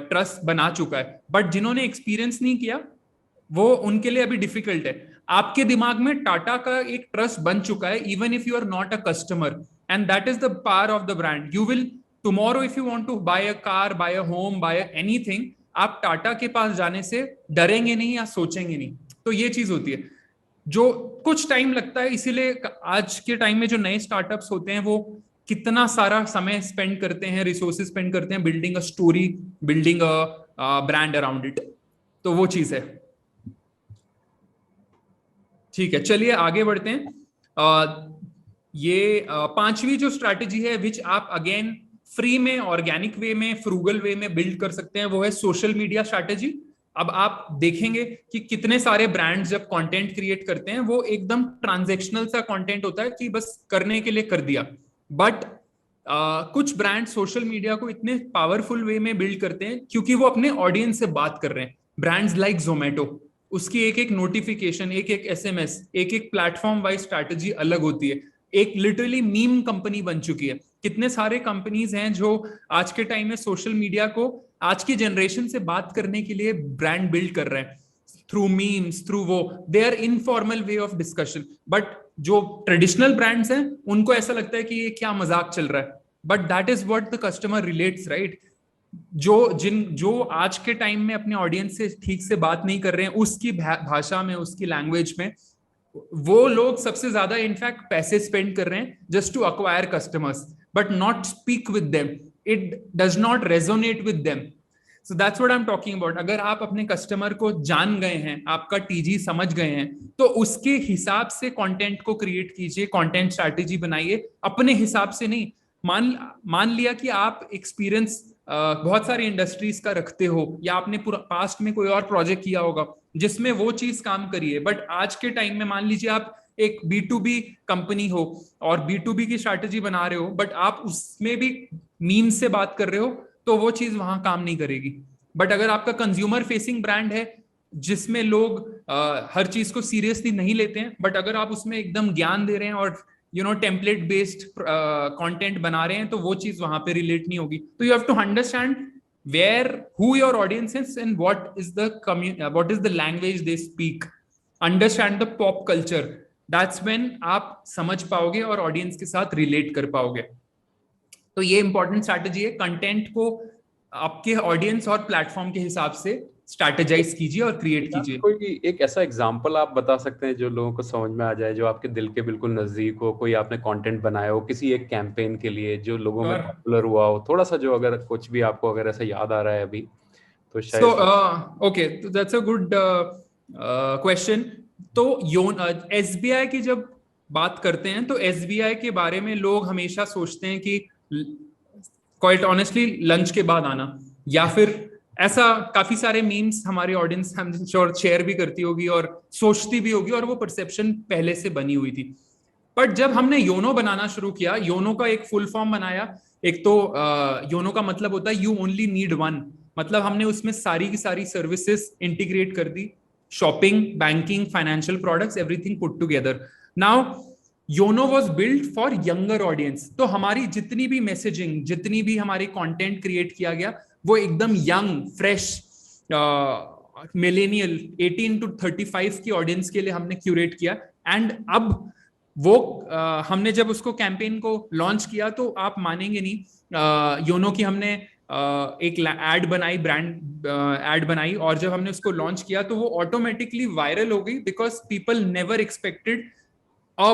ट्रस्ट बना चुका है. बट जिन्होंने एक्सपीरियंस नहीं किया वो उनके लिए अभी डिफिकल्ट है. आपके दिमाग में टाटा का एक ट्रस्ट बन चुका है, even if you are not a customer, and that is the power of the brand. You will tomorrow if you want to buy a car, buy a home, buy anything, आप टाटा के पास जाने से डरेंगे नहीं या सोचेंगे नहीं. तो ये चीज होती है जो कुछ टाइम लगता है. इसीलिए आज के टाइम में जो नए स्टार्टअप्स होते हैं वो कितना सारा समय स्पेंड करते हैं, रिसोर्सेज स्पेंड करते हैं building a story, building a brand around it. तो वो चीज है. ठीक है, चलिए आगे बढ़ते हैं. ये पांचवी जो स्ट्रैटेजी है विच आप अगेन फ्री में, ऑर्गेनिक वे में, फ्रूगल वे में बिल्ड कर सकते हैं, वो है सोशल मीडिया स्ट्रैटेजी. अब आप देखेंगे कि कितने सारे ब्रांड्स जब कंटेंट क्रिएट करते हैं वो एकदम ट्रांजैक्शनल सा कंटेंट होता है कि बस करने के लिए कर दिया. बट कुछ ब्रांड सोशल मीडिया को इतने पावरफुल वे में बिल्ड करते हैं क्योंकि वो अपने ऑडियंस से बात कर रहे हैं. ब्रांड्स लाइक जोमेटो, उसकी एक नोटिफिकेशन, एक SMS, एक प्लेटफॉर्म वाइज स्ट्रैटेजी अलग होती है. एक लिटरली मीम कंपनी बन चुकी है. कितने सारे कंपनीज हैं जो आज के टाइम में सोशल मीडिया को आज की जनरेशन से बात करने के लिए ब्रांड बिल्ड कर रहे हैं थ्रू मीम्स, थ्रू वो, they are informal way of discussion. But जो ट्रेडिशनल ब्रांड्स हैं उनको ऐसा लगता है कि ये क्या मजाक चल रहा है. But that is what the customer relates, right? जो आज के टाइम में अपने ऑडियंस से ठीक से बात नहीं कर रहे हैं, उसकी भाषा में, उसकी लैंग्वेज में, वो लोग सबसे ज्यादा इनफैक्ट पैसे स्पेंड कर रहे हैं just to acquire customers, but not speak with them. It does not resonate with them. So that's what I am talking about. अगर आप अपने कस्टमर को जान गए हैं, आपका TG समझ गए हैं, तो उसके हिसाब से कंटेंट को क्रिएट कीजिए, कंटेंट स्ट्रैटेजी बनाइए, अपने हिसाब से नहीं. मान लिया कि आप एक्सपीरियंस बहुत सारी इंडस्ट्रीज का रखते हो, या आपने पूरा पास्ट में कोई और प्रोजेक्ट किया होगा जिसमें वो चीज काम करिए. बट आज के टाइम में मान लीजिए आप एक B2B कंपनी हो और B2B की स्ट्रैटेजी बना रहे हो, बट आप उसमें भी मीम से बात कर रहे हो, तो वो चीज वहां काम नहीं करेगी. बट अगर आपका कंज्यूमर फेसिंग ब्रांड है जिसमें लोग हर चीज को सीरियसली नहीं लेते हैं, बट अगर आप उसमें एकदम ज्ञान दे रहे हैं और टेम्पलेट बेस्ड कंटेंट बना रहे हैं, तो वो चीज वहां पे रिलेट नहीं होगी. तो you have to understand where who your audience is and what is the language they speak, understand the pop culture. That's when आप समझ पाओगे और ऑडियंस के साथ रिलेट कर पाओगे. तो ये इंपॉर्टेंट स्ट्रैटेजी है. कंटेंट को आपके ऑडियंस और प्लेटफॉर्म के हिसाब से स्ट्रैटेजाइज कीजिए और क्रिएट कीजिए.
कोई एक ऐसा एग्जांपल आप बता सकते हैं जो लोगों को समझ में आ जाए, जो आपके दिल के बिल्कुल नजदीक हो, कोई आपने कंटेंट बनाया हो किसी एक कैंपेन के लिए जो लोगों में पॉपुलर हुआ हो, थोड़ा सा जो अगर कुछ भी आपको अगर ऐसा याद आ रहा है अभी तो शायद.
ओके, तो दैट्स अ गुड क्वेश्चन. तो एसबीआई की जब बात करते हैं तो एसबीआई के बारे में लोग हमेशा सोचते हैं कि क्वाइट ऑनेस्टली लंच के बाद आना, या फिर ऐसा काफी सारे मीम्स हमारे ऑडियंस हम श्योर शेयर भी करती होगी और सोचती भी होगी, और वो परसेप्शन पहले से बनी हुई थी. बट जब हमने योनो बनाना शुरू किया, योनो का एक फुल फॉर्म बनाया. एक तो योनो का मतलब होता है यू ओनली नीड वन, मतलब हमने उसमें सारी की सारी सर्विसेज इंटीग्रेट कर दी, shopping, banking, financial products, everything put together. Now YONO was build for younger audience. तो हमारी जितनी भी मैसेजिंग, जितनी भी हमारी कंटेंट क्रिएट किया गया, वो एकदम यंग, फ्रेश, मिलेनियल 18 to 35 की ऑडियंस के लिए हमने क्यूरेट किया. एंड अब वो हमने जब उसको कैंपेन को लॉन्च किया तो आप मानेंगे नहीं, योनो की हमने एक एड बनाई, ब्रांड एड बनाई, और जब हमने उसको लॉन्च किया तो वो ऑटोमेटिकली वायरल हो गई, because people never expected a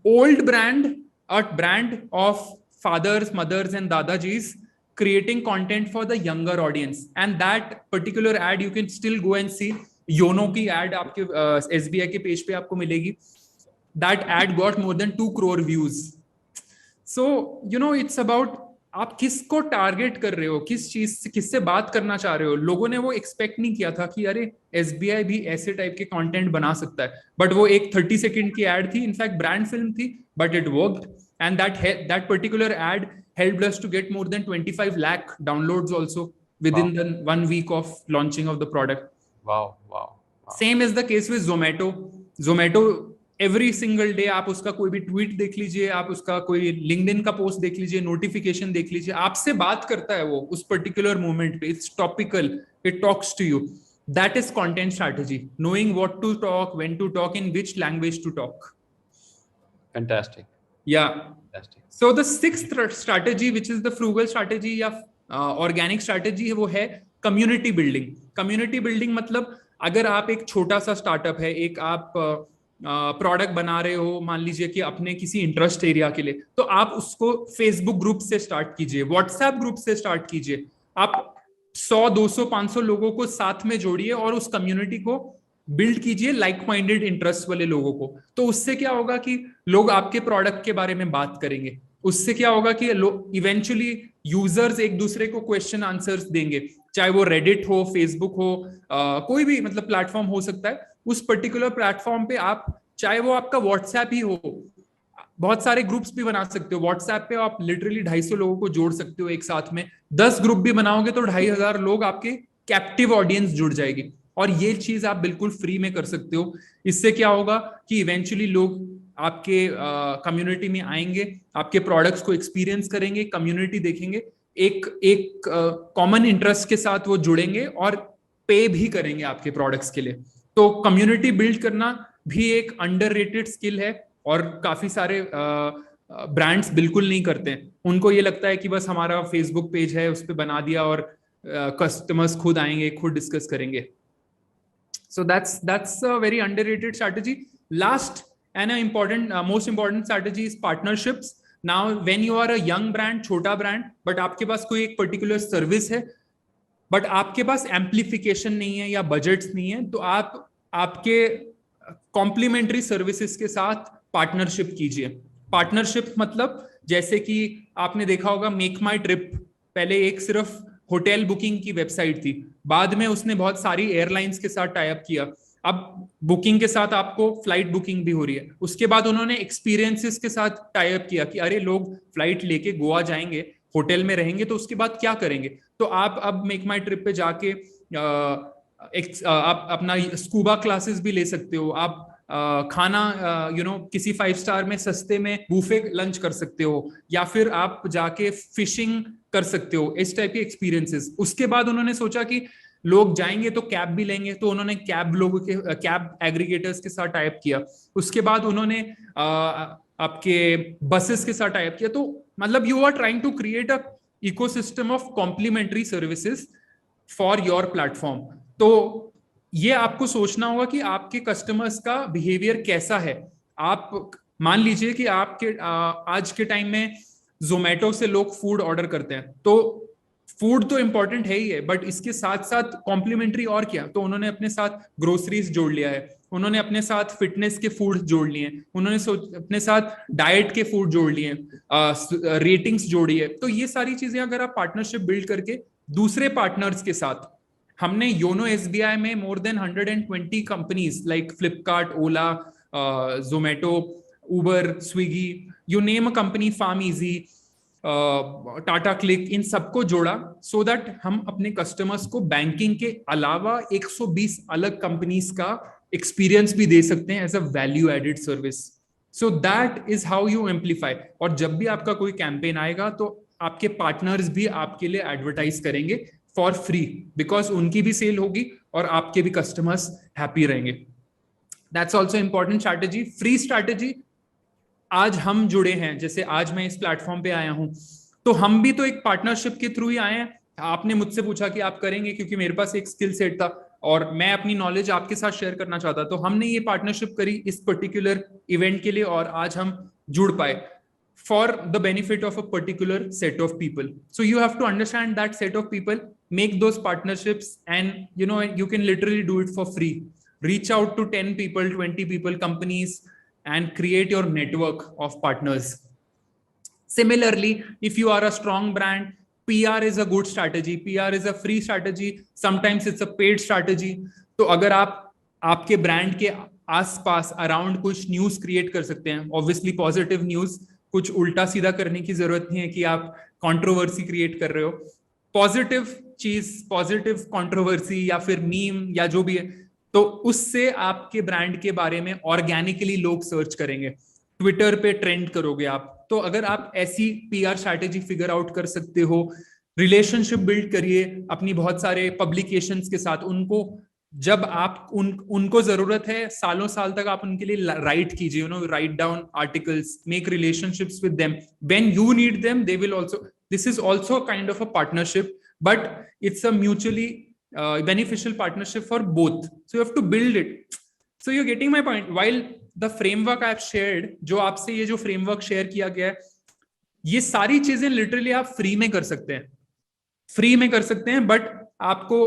old brand, a brand of fathers, mothers and dadajis creating content for the younger audience. And that particular ad you can still go and see. YONO की ad आपके SBI के page पे आपको मिलेगी. That ad got more than 2 crore views. So you know, it's about आप किसको target कर रहे हो, किस चीज से, किससे बात करना चाह रहे हो. लोगों ने वो एक्सपेक्ट नहीं किया था कि अरे एसबीआई भी ऐसे टाइप के कंटेंट बना सकता है. बट वो एक 30 सेकंड की एड थी, इनफैक्ट ब्रांड फिल्म थी, but it worked. And that particular ad helped us to get more than 25 lakh downloads also within the 1 week of launching of the product.
wow.
Same is the case with Zomato. Every single day आप उसका कोई भी tweet देख लीजिए, आप उसका कोई LinkedIn का पोस्ट देख लीजिए, नोटिफिकेशन देख लीजिए, आपसे बात करता है वो उस पर्टिकुलर मोमेंट पे. It's topical, it talks to you. That is content strategy, knowing what to talk, when to talk, in which language to talk.
Fantastic.
Yeah.
Fantastic.
So the sixth strategy, which is the frugal strategy या organic strategy, है वो है community building. Community building मतलब अगर आप एक छोटा सा स्टार्टअप है, एक आप प्रोडक्ट बना रहे हो, मान लीजिए कि अपने किसी इंटरेस्ट एरिया के लिए, तो आप उसको फेसबुक ग्रुप से स्टार्ट कीजिए, व्हाट्सएप ग्रुप से स्टार्ट कीजिए. आप 100, 200, 500 लोगों को साथ में जोड़िए और उस कम्युनिटी को बिल्ड कीजिए, लाइक माइंडेड इंटरेस्ट वाले लोगों को. तो उससे क्या होगा कि लोग आपके प्रोडक्ट के बारे में बात करेंगे. उससे क्या होगा कि इवेंचुअली यूजर्स एक दूसरे को क्वेश्चन आंसर्स देंगे, चाहे वो रेडिट हो, फेसबुक हो, कोई भी मतलब प्लेटफॉर्म हो सकता है. उस पर्टिकुलर प्लेटफॉर्म पे आप, चाहे वो आपका व्हाट्सएप ही हो, बहुत सारे ग्रुप्स भी बना सकते हो. व्हाट्सएप पे आप लिटरली 250 लोगों को जोड़ सकते हो एक साथ में. 10 ग्रुप भी बनाओगे तो 2500 लोग आपके कैप्टिव ऑडियंस जुड़ जाएगी. और ये चीज आप बिल्कुल फ्री में कर सकते हो. इससे क्या होगा कि इवेंचुअली लोग आपके कम्युनिटी में आएंगे, आपके प्रोडक्ट्स को एक्सपीरियंस करेंगे, कम्युनिटी देखेंगे, एक कॉमन इंटरेस्ट के साथ वो जुड़ेंगे और पे भी करेंगे आपके प्रोडक्ट्स के लिए. तो कम्युनिटी बिल्ड करना भी एक अंडररेटेड स्किल है और काफी सारे ब्रांड्स बिल्कुल नहीं करते हैं. उनको ये लगता है कि बस हमारा फेसबुक पेज है, उस पर बना दिया और कस्टमर्स खुद आएंगे, खुद डिस्कस करेंगे. So that's a very underrated strategy. Last and most important strategy is partnerships. Now when you are a young brand, छोटा brand, but आपके पास कोई एक particular service है, बट आपके पास एम्पलीफिकेशन नहीं है या बजट्स नहीं है, तो आप आपके कॉम्प्लीमेंट्री सर्विसेज के साथ पार्टनरशिप कीजिए. पार्टनरशिप मतलब जैसे कि आपने देखा होगा मेक माई ट्रिप, पहले एक सिर्फ होटल बुकिंग की वेबसाइट थी, बाद में उसने बहुत सारी एयरलाइंस के साथ टाई अप किया. अब बुकिंग के साथ आपको फ्लाइट बुकिंग भी हो रही है. उसके बाद उन्होंने एक्सपीरियंसेस के साथ टाई अप किया कि अरे लोग फ्लाइट लेके गोवा जाएंगे, होटल में रहेंगे, तो उसके बाद क्या करेंगे. तो आप अब मेक माई ट्रिप पे जाके आप अपना स्कूबा क्लासेस भी ले सकते हो, आप खाना किसी 5 स्टार में सस्ते में बूफे लंच कर सकते हो, या फिर आप जाके फिशिंग कर सकते हो, इस टाइप के एक्सपीरियंसेस। उसके बाद उन्होंने सोचा कि लोग जाएंगे तो कैब भी लेंगे, तो उन्होंने कैब एग्रीगेटर्स के साथ टाइप किया। उसके बाद उन्होंने आपके बसेस के साथ टाइप किया। तो मतलब you are trying to create a ecosystem of complementary services for your platform. तो ये आपको सोचना होगा कि आपके कस्टमर्स का बिहेवियर कैसा है। आप मान लीजिए कि आपके आज के टाइम में जोमेटो से लोग फूड ऑर्डर करते हैं, तो फूड तो इंपॉर्टेंट है ही है, बट इसके साथ साथ कॉम्प्लीमेंट्री और क्या, तो उन्होंने अपने साथ ग्रोसरीज जोड़ लिया है, उन्होंने अपने साथ फिटनेस के फूड जोड़ लिए, उन्होंने अपने साथ डाइट के फूड जोड़ लिए, रेटिंग्स जोड़ी है। तो ये सारी चीजें अगर आप पार्टनरशिप बिल्ड करके दूसरे पार्टनर्स के साथ, हमने योनो एसबीआई में more than 120 companies like Flipkart, Ola, Zomato, Uber, Swiggy, you name a company, PharmEasy, Tata CLiQ, इन सबको जोड़ा सो दैट हम अपने कस्टमर्स को बैंकिंग के अलावा 120 अलग कंपनीज का एक्सपीरियंस भी दे सकते हैं as a value added service. So that is how you amplify. और जब भी आपका कोई कैंपेन आएगा तो आपके पार्टनर्स भी आपके लिए एडवर्टाइज करेंगे फॉर फ्री, बिकॉज उनकी भी सेल होगी और आपके भी कस्टमर्स हैप्पी रहेंगे। That's also important strategy. Free strategy, आज हम जुड़े हैं, जैसे आज मैं इस प्लेटफॉर्म पे आया हूं, तो हम भी तो एक पार्टनरशिप के थ्रू ही आए हैं। आपने मुझसे पूछा कि आप करेंगे, क्योंकि मेरे पास एक स्किल सेट था और मैं अपनी नॉलेज आपके साथ शेयर करना चाहता, तो हमने ये पार्टनरशिप करी इस पर्टिकुलर इवेंट के लिए, और आज हम जुड़ पाए for the benefit of a particular set of people. So you have to understand that set of people, make those partnerships, and you can literally do it for free. Reach out to 10 people, 20 people, companies, and create your network of partners. Similarly, if you are a strong brand, PR is a good strategy. PR is a free strategy. Sometimes it's a paid strategy. तो अगर आप आपके brand के आसपास around कुछ news create कर सकते हैं, ऑब्वियसली पॉजिटिव न्यूज, कुछ उल्टा सीधा करने की जरूरत नहीं है कि आप कंट्रोवर्सी क्रिएट कर रहे हो। पॉजिटिव चीज, पॉजिटिव कंट्रोवर्सी या फिर मीम या जो भी है, तो उससे आपके ब्रांड के बारे में ऑर्गेनिकली लोग सर्च करेंगे, ट्विटर पे ट्रेंड करोगे आप। तो अगर आप ऐसी पीआर स्ट्रैटेजी फिगर आउट कर सकते हो, रिलेशनशिप बिल्ड करिए अपनी बहुत सारे पब्लिकेशंस के साथ, उनको जब आप उनको जरूरत है सालों साल तक आप उनके लिए राइट कीजिए, write down articles, make relationships with them, when you need them they will also. This is also kind of a partnership, but it's a mutually beneficial partnership for both. So you have to build it. So you're getting my point. While the framework I've shared, जो आपसे ये जो framework share किया गया है, ये सारी चीजें literally आप फ्री में कर सकते हैं, फ्री में कर सकते हैं, बट आपको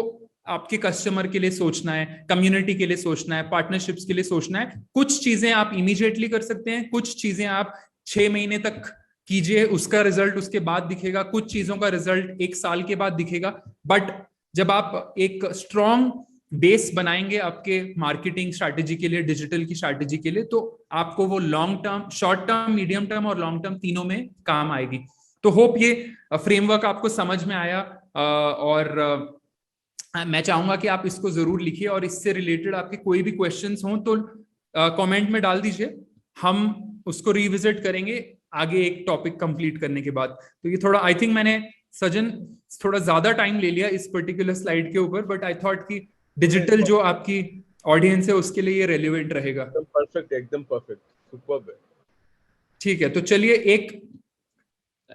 आपके कस्टमर के लिए सोचना है, कम्युनिटी के लिए सोचना है, पार्टनरशिप्स के लिए सोचना है। कुछ चीजें आप इमीडिएटली कर सकते हैं, कुछ चीजें आप 6 महीने तक कीजिए, उसका रिजल्ट उसके बाद दिखेगा, कुछ चीजों का रिजल्ट 1 साल के बाद दिखेगा। बट जब आप एक स्ट्रॉन्ग बेस बनाएंगे आपके मार्केटिंग स्ट्रैटेजी के लिए, डिजिटल की स्ट्रैटेजी के लिए, तो आपको वो long term, short term, medium term और लॉन्ग टर्म तीनों में काम आएगी। तो होप ये फ्रेमवर्क आपको समझ में आया, और मैं चाहूंगा कि आप इसको जरूर लिखिए, और इससे रिलेटेड आपके कोई भी क्वेश्चंस हों तो कमेंट में डाल दीजिए, हम उसको रिविजिट करेंगे आगे एक टॉपिक कंप्लीट करने के बाद। तो ये थोड़ा, आई थिंक मैंने सजन थोड़ा ज्यादा टाइम ले लिया इस पर्टिकुलर स्लाइड के ऊपर, बट आई थॉट कि डिजिटल जो आपकी ऑडियंस है उसके लिए ये रेलिवेंट रहेगा।
एकदम परफेक्ट, एकदम परफेक्ट, सुपर्ब है।
ठीक है, तो चलिए एक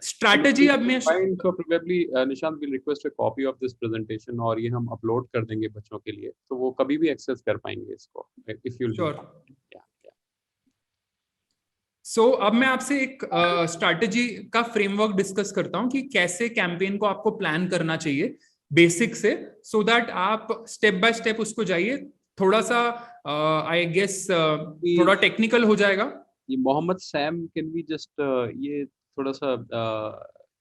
स्ट्रैटेजी अब मैं
so probably Nishant will request a copy of this presentation, और ये हम अपलोड कर देंगे बच्चों के लिए, तो वो कभी भी एक्सेस कर पाएंगे इसको, if you'll
Sure.
yeah.
सो अब मैं आपसे एक स्ट्रैटेजी का फ्रेमवर्क डिस्कस करता हूं कि कैसे कैंपेन को आपको प्लान करना चाहिए बेसिक से, सो दैट आप स्टेप बाय स्टेप उसको जाइए। थोड़ा सा आई गेस थोड़ा टेक्निकल हो जाएगा।
ये Mohammad Sam, can we just ये थोड़ा सा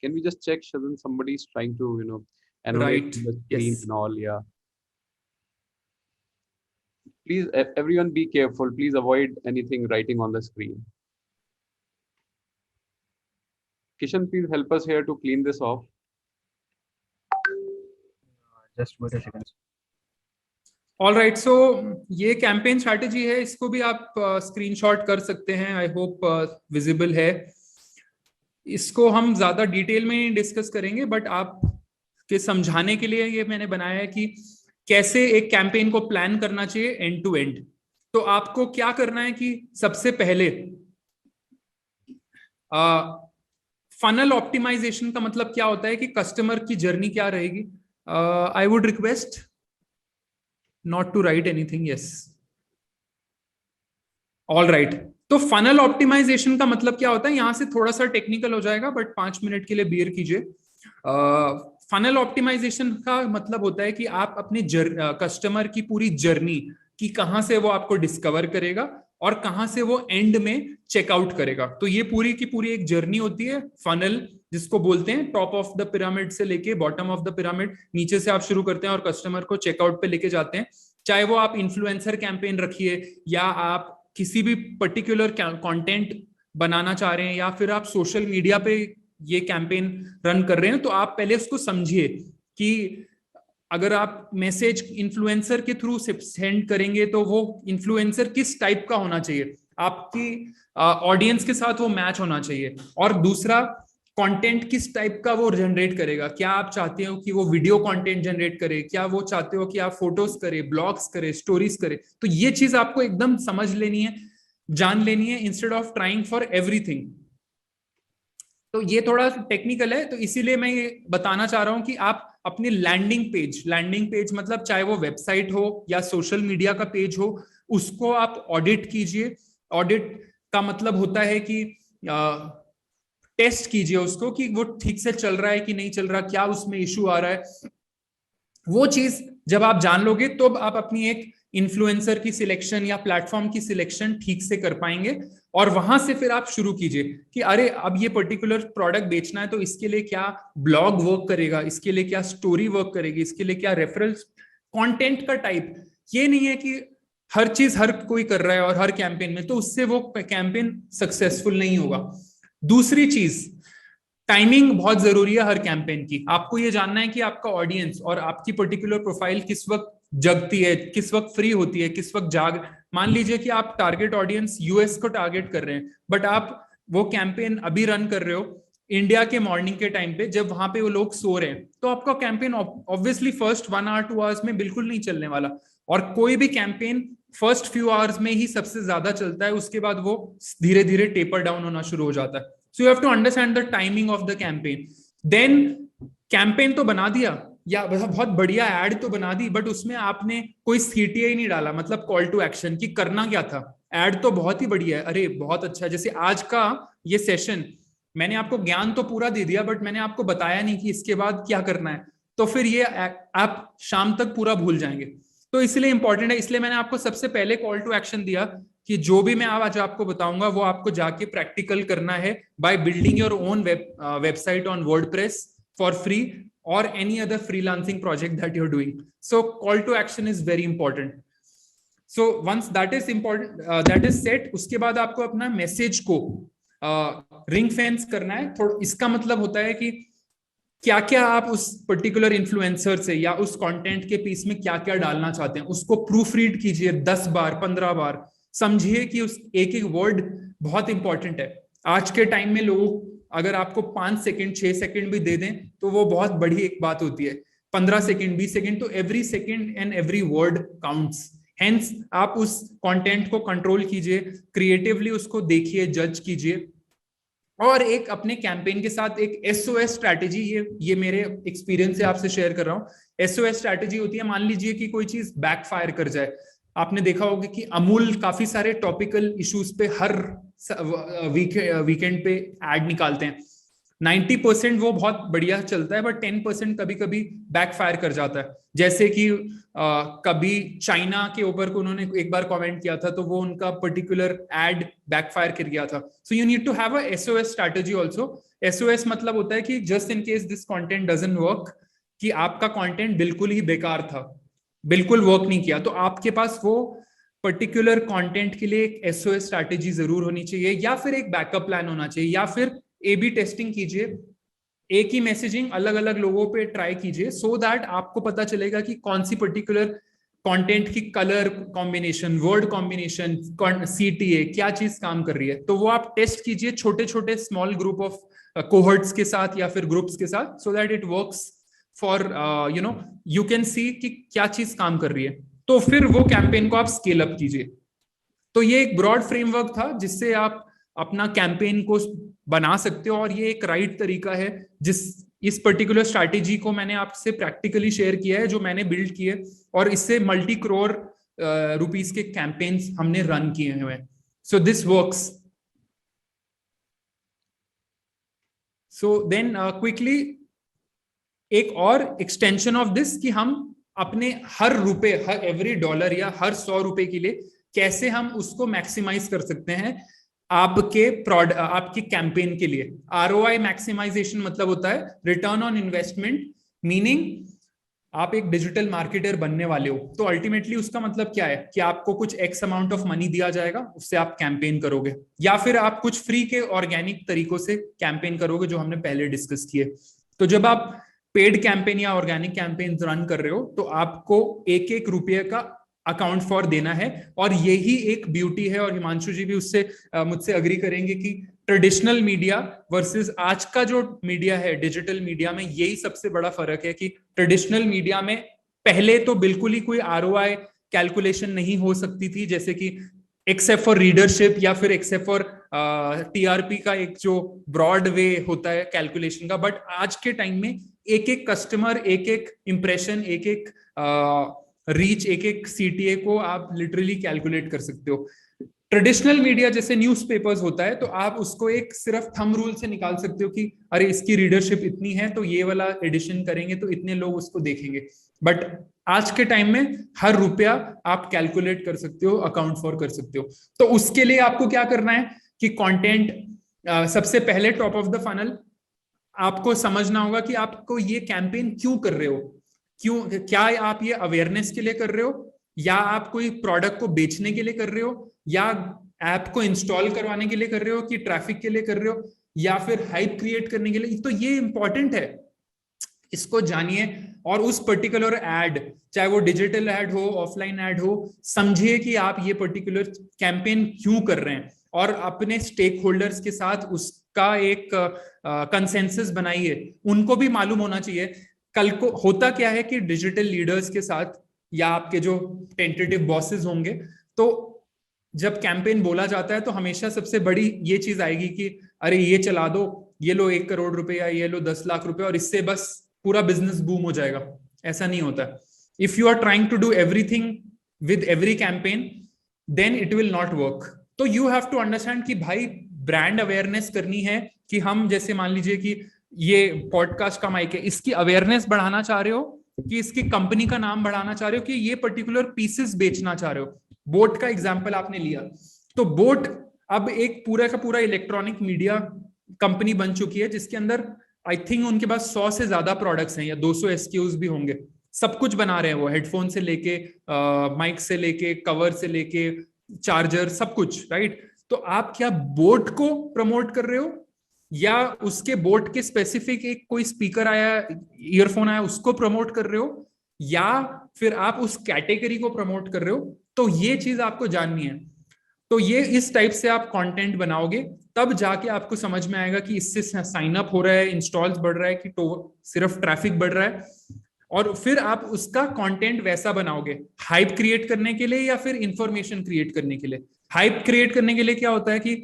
can we just check Shadan, somebody is trying to annotate
Right.
the screen
Yes.
and all, yeah. Please everyone be careful, please avoid anything writing on the screen. Kishan, please help us here to clean this off.
Just wait a second.
All right, so ये campaign strategy है, इसको भी आप screenshot कर सकते हैं। I hope visible है। इसको हम ज्यादा डिटेल में डिस्कस करेंगे, बट आप के समझाने के लिए ये मैंने बनाया है कि कैसे एक कैंपेन को प्लान करना चाहिए एंड टू एंड। तो आपको क्या करना है कि सबसे पहले फनल ऑप्टिमाइजेशन का मतलब क्या होता है कि कस्टमर की जर्नी क्या रहेगी। I would request not to write anything. Yes, all right. तो फनल ऑप्टिमाइजेशन का मतलब क्या होता है, यहां से थोड़ा सा टेक्निकल हो जाएगा, बट 5 मिनट के लिए बियर कीजिए। फनल ऑप्टिमाइजेशन का मतलब होता है कि आप अपने कस्टमर की पूरी जर्नी कि कहां से वो आपको डिस्कवर करेगा और कहां से वो एंड में चेकआउट करेगा। तो ये पूरी की पूरी एक जर्नी होती है फनल, जिसको बोलते हैं टॉप ऑफ द पिरामिड से लेके बॉटम ऑफ द पिरामिड। नीचे से आप शुरू करते हैं और कस्टमर को चेकआउट पे लेके जाते हैं। चाहे वो आप इन्फ्लुएंसर कैंपेन रखिए, या आप किसी भी पर्टिकुलर कंटेंट बनाना चाह रहे हैं, या फिर आप सोशल मीडिया पे ये कैंपेन रन कर रहे हैं, तो आप पहले उसको समझिए कि अगर आप मैसेज इन्फ्लुएंसर के थ्रू सेंड करेंगे तो वो इन्फ्लुएंसर किस टाइप का होना चाहिए, आपकी ऑडियंस के साथ वो मैच होना चाहिए। और दूसरा, कंटेंट किस टाइप का वो जनरेट करेगा। क्या आप चाहते हो कि वो वीडियो कंटेंट जनरेट करे, क्या वो चाहते हो कि आप फोटोज करे, ब्लॉग्स करे, स्टोरीज करे। तो ये चीज आपको एकदम समझ लेनी है, जान लेनी है, instead of trying for everything. तो ये थोड़ा टेक्निकल है, तो इसीलिए मैं ये बताना चाह रहा हूं कि आप अपनी लैंडिंग पेज मतलब चाहे वो वेबसाइट हो या सोशल मीडिया का पेज हो, उसको आप ऑडिट कीजिए। ऑडिट का मतलब होता है कि टेस्ट कीजिए उसको कि वो ठीक से चल रहा है कि नहीं चल रहा, क्या उसमें इशू आ रहा है। वो चीज जब आप जान लोगे तो आप अपनी एक इन्फ्लुएंसर की सिलेक्शन या प्लेटफॉर्म की सिलेक्शन ठीक से कर पाएंगे। और वहां से फिर आप शुरू कीजिए कि अरे अब ये पर्टिकुलर प्रोडक्ट बेचना है, तो इसके लिए क्या ब्लॉग वर्क करेगा, इसके लिए क्या स्टोरी वर्क करेगी, इसके लिए क्या रेफरेंस कंटेंट का टाइप। ये नहीं है कि हर चीज हर कोई कर रहा है और हर कैंपेन में, तो उससे वो कैंपेन सक्सेसफुल नहीं होगा। दूसरी चीज, टाइमिंग बहुत जरूरी है हर कैंपेन की। आपको ये जानना है कि आपका ऑडियंस और आपकी पर्टिकुलर प्रोफाइल किस वक्त जगती है, किस वक्त फ्री होती है, किस वक्त जाग। मान लीजिए कि आप टारगेट ऑडियंस यूएस को टारगेट कर रहे हैं, बट आप वो कैंपेन अभी रन कर रहे हो इंडिया के मॉर्निंग के टाइम पे, जब वहां पे वो लोग सो रहे हैं, तो आपका campaign obviously first 1 hour 2 hours में बिल्कुल नहीं चलने वाला। और कोई भी कैंपेन फर्स्ट फ्यू आवर्स में ही सबसे ज्यादा चलता है, उसके बाद वो धीरे धीरे टेपर डाउन होना शुरू हो जाता है। So you have to understand the timing of the campaign. Then campaign तो बना दिया या बहुत बढ़िया एड तो बना दी, बट उसमें आपने कोई सीटीआई नहीं डाला, मतलब कॉल टू एक्शन की करना क्या था। एड तो बहुत ही बढ़िया है, अरे बहुत अच्छा है। जैसे आज का ये सेशन, मैंने आपको ज्ञान तो पूरा दे दिया, बट मैंने आपको बताया नहीं कि इसके बाद क्या करना है, तो फिर ये आप शाम तक पूरा भूल जाएंगे। तो इसलिए इंपॉर्टेंट है, इसलिए मैंने आपको सबसे पहले कॉल टू एक्शन दिया कि जो भी मैं आज आपको बताऊंगा वो आपको जाके प्रैक्टिकल करना है by building your own website on WordPress for free or any other freelancing project that you're doing. So call to action is very important. So once that is important, that is set, उसके बाद आपको अपना message को ring fence करना है। थोड़ा इसका मतलब होता है कि क्या क्या आप उस पर्टिकुलर इन्फ्लुएंसर से या उस कंटेंट के पीस में क्या क्या डालना चाहते हैं, उसको प्रूफ रीड कीजिए 10 बार 15 बार। समझिए कि उस एक एक वर्ड बहुत इंपॉर्टेंट है। आज के टाइम में लोग अगर आपको 5 सेकंड 6 सेकंड भी दे दें तो वो बहुत बड़ी एक बात होती है। 15 सेकंड 20 सेकंड, तो every second and every word counts. Hence आप उस कंटेंट को कंट्रोल कीजिए, क्रिएटिवली उसको देखिए, जज कीजिए। और एक अपने कैंपेन के साथ एक एसओएस स्ट्रैटेजी, ये मेरे एक्सपीरियंस से आपसे शेयर कर रहा हूँ। एसओएस स्ट्रैटेजी होती है, मान लीजिए कि कोई चीज बैकफायर कर जाए। आपने देखा होगा कि अमूल काफी सारे टॉपिकल इश्यूज पे हर वीकेंड पे एड निकालते हैं। 90% वो बहुत बढ़िया चलता है, बट 10% कभी कभी बैकफायर कर जाता है। जैसे कि कभी चाइना के ऊपर को उन्होंने एक बार कमेंट किया था, तो वो उनका पर्टिकुलर एड बैकफायर कर गया था। So you need to have a SOS strategy also. SOS मतलब होता है कि just in case this content doesn't work, कि आपका कंटेंट बिल्कुल ही बेकार था, बिल्कुल वर्क नहीं किया, तो आपके पास वो पर्टिकुलर कंटेंट के लिए एक एसओएस स्ट्रैटेजी जरूर होनी चाहिए, या फिर एक बैकअप प्लान होना चाहिए, या फिर ए/बी टेस्टिंग कीजिए। एक ही मैसेजिंग अलग अलग लोगों पे ट्राई कीजिए, सो दैट आपको पता चलेगा कि कौन सी पर्टिकुलर कंटेंट की colour combination, word combination, CTA क्या चीज काम कर रही है, तो वो आप टेस्ट कीजिए छोटे छोटे स्मॉल ग्रुप ऑफ कोहर्ट्स के साथ या फिर ग्रुप्स के साथ, so that it works for you can see कि क्या चीज काम कर रही है, तो फिर वो कैंपेन को आप स्केल अप कीजिए। तो ये एक ब्रॉड फ्रेमवर्क था जिससे आप अपना कैंपेन को बना सकते हो, और ये एक राइट तरीका है इस पर्टिकुलर स्ट्रैटेजी को मैंने आपसे प्रैक्टिकली शेयर किया है जो मैंने बिल्ड किए, और इससे मल्टी करोड़ रुपीस के कैंपेन्स हमने रन किए हुए हैं। So this works. So then quickly एक और एक्सटेंशन ऑफ दिस कि हम अपने हर रुपए, हर एवरी डॉलर या हर 100 रुपए के लिए कैसे हम उसको मैक्सिमाइज कर सकते हैं आपकी कैंपेन के लिए। ROI मैक्सिमाइजेशन मतलब होता है रिटर्न ऑन इन्वेस्टमेंट, मीनिंग आप एक डिजिटल मार्केटर बनने वाले हो तो अल्टीमेटली उसका मतलब क्या है कि आपको कुछ एक्स अमाउंट ऑफ मनी दिया जाएगा, उससे आप कैंपेन करोगे, या फिर आप कुछ फ्री के ऑर्गेनिक तरीकों से कैंपेन करोगे जो हमने पहले डिस्कस किए। तो जब आप पेड कैंपेन या ऑर्गेनिक कैंपेन रन कर रहे हो तो आपको एक एक रुपये का अकाउंट फॉर देना है, और यही एक ब्यूटी है, और हिमांशु जी भी उससे मुझसे अग्री करेंगे कि ट्रेडिशनल मीडिया वर्सेस आज का जो मीडिया है डिजिटल मीडिया में, यही सबसे बड़ा फर्क है कि ट्रेडिशनल मीडिया में पहले तो बिल्कुल ही कोई ROI कैलकुलेशन नहीं हो सकती थी, जैसे कि एक्सेप्ट फॉर रीडरशिप या फिर एक्सेप्ट फॉर TRP का एक जो ब्रॉड वे होता है कैलकुलेशन का। बट आज के टाइम में एक एक कस्टमर, एक एक इंप्रेशन, एक एक रीच, एक एक CTA को आप लिटरली कैलकुलेट कर सकते हो। ट्रेडिशनल मीडिया जैसे न्यूज़पेपर्स होता है तो आप उसको एक सिर्फ थंब रूल से निकाल सकते हो कि अरे इसकी रीडरशिप इतनी है तो ये वाला एडिशन करेंगे तो इतने लोग उसको देखेंगे। बट आज के टाइम में हर रुपया आप कैलकुलेट कर सकते हो, अकाउंट फॉर कर सकते हो। तो उसके लिए आपको क्या करना है कि कंटेंट, सबसे पहले टॉप ऑफ द फनल आपको समझना होगा कि आपको ये कैंपेन क्यों कर रहे हो, क्यों, क्या आप ये अवेयरनेस के लिए कर रहे हो, या आप कोई प्रोडक्ट को बेचने के लिए कर रहे हो, या ऐप को इंस्टॉल करवाने के लिए कर रहे हो, कि ट्रैफिक के लिए कर रहे हो, या फिर हाइप क्रिएट करने के लिए। तो ये इंपॉर्टेंट है, इसको जानिए, और उस पर्टिकुलर एड, चाहे वो डिजिटल एड हो, ऑफलाइन एड हो, समझिए कि आप ये पर्टिकुलर कैंपेन क्यों कर रहे हैं, और अपने स्टेक होल्डर्स के साथ उसका एक कंसेंसस बनाइए। उनको भी मालूम होना चाहिए कल को होता क्या है कि डिजिटल लीडर्स के साथ या आपके जो टेंटेटिव बॉसेस होंगे, तो जब कैंपेन बोला जाता है तो हमेशा सबसे बड़ी ये चीज आएगी कि अरे ये चला दो, ये लो 1 करोड़ रुपए या ये लो 10 लाख रुपए और इससे बस पूरा बिजनेस बूम हो जाएगा। ऐसा नहीं होता। If you are trying to do everything with every campaign then it will not work. तो यू हैव टू अंडरस्टैंड कि भाई ब्रांड अवेयरनेस करनी है, कि हम जैसे मान लीजिए कि ये पॉडकास्ट का माइक है, इसकी अवेयरनेस बढ़ाना चाह रहे हो, कि इसकी कंपनी का नाम बढ़ाना चाह रहे हो, कि ये पर्टिकुलर पीसेस बेचना चाह रहे हो। बोट का एग्जांपल आपने लिया, तो बोट अब एक पूरा का पूरा इलेक्ट्रॉनिक मीडिया कंपनी बन चुकी है, जिसके अंदर आई थिंक उनके पास 100 से ज्यादा प्रोडक्ट्स हैं या 200 SKUs भी होंगे। सब कुछ बना रहे हैं वो, हेडफोन से लेके माइक से लेके कवर से लेके चार्जर, सब कुछ, राइट। तो आप क्या बोट को प्रमोट कर रहे हो, या उसके बोट के स्पेसिफिक एक कोई स्पीकर आया, ईयरफोन आया, उसको प्रमोट कर रहे हो, या फिर आप उस कैटेगरी को प्रमोट कर रहे हो? तो ये चीज आपको जाननी है। तो ये इस टाइप से आप कंटेंट बनाओगे, तब जाके आपको समझ में आएगा कि इससे साइन अप हो रहा है, इंस्टॉल्स बढ़ रहा है, कि सिर्फ ट्रैफिक बढ़ रहा है, और फिर आप उसका कंटेंट वैसा बनाओगे हाइप क्रिएट करने के लिए या फिर इंफॉर्मेशन क्रिएट करने के लिए। हाइप क्रिएट करने के लिए क्या होता है कि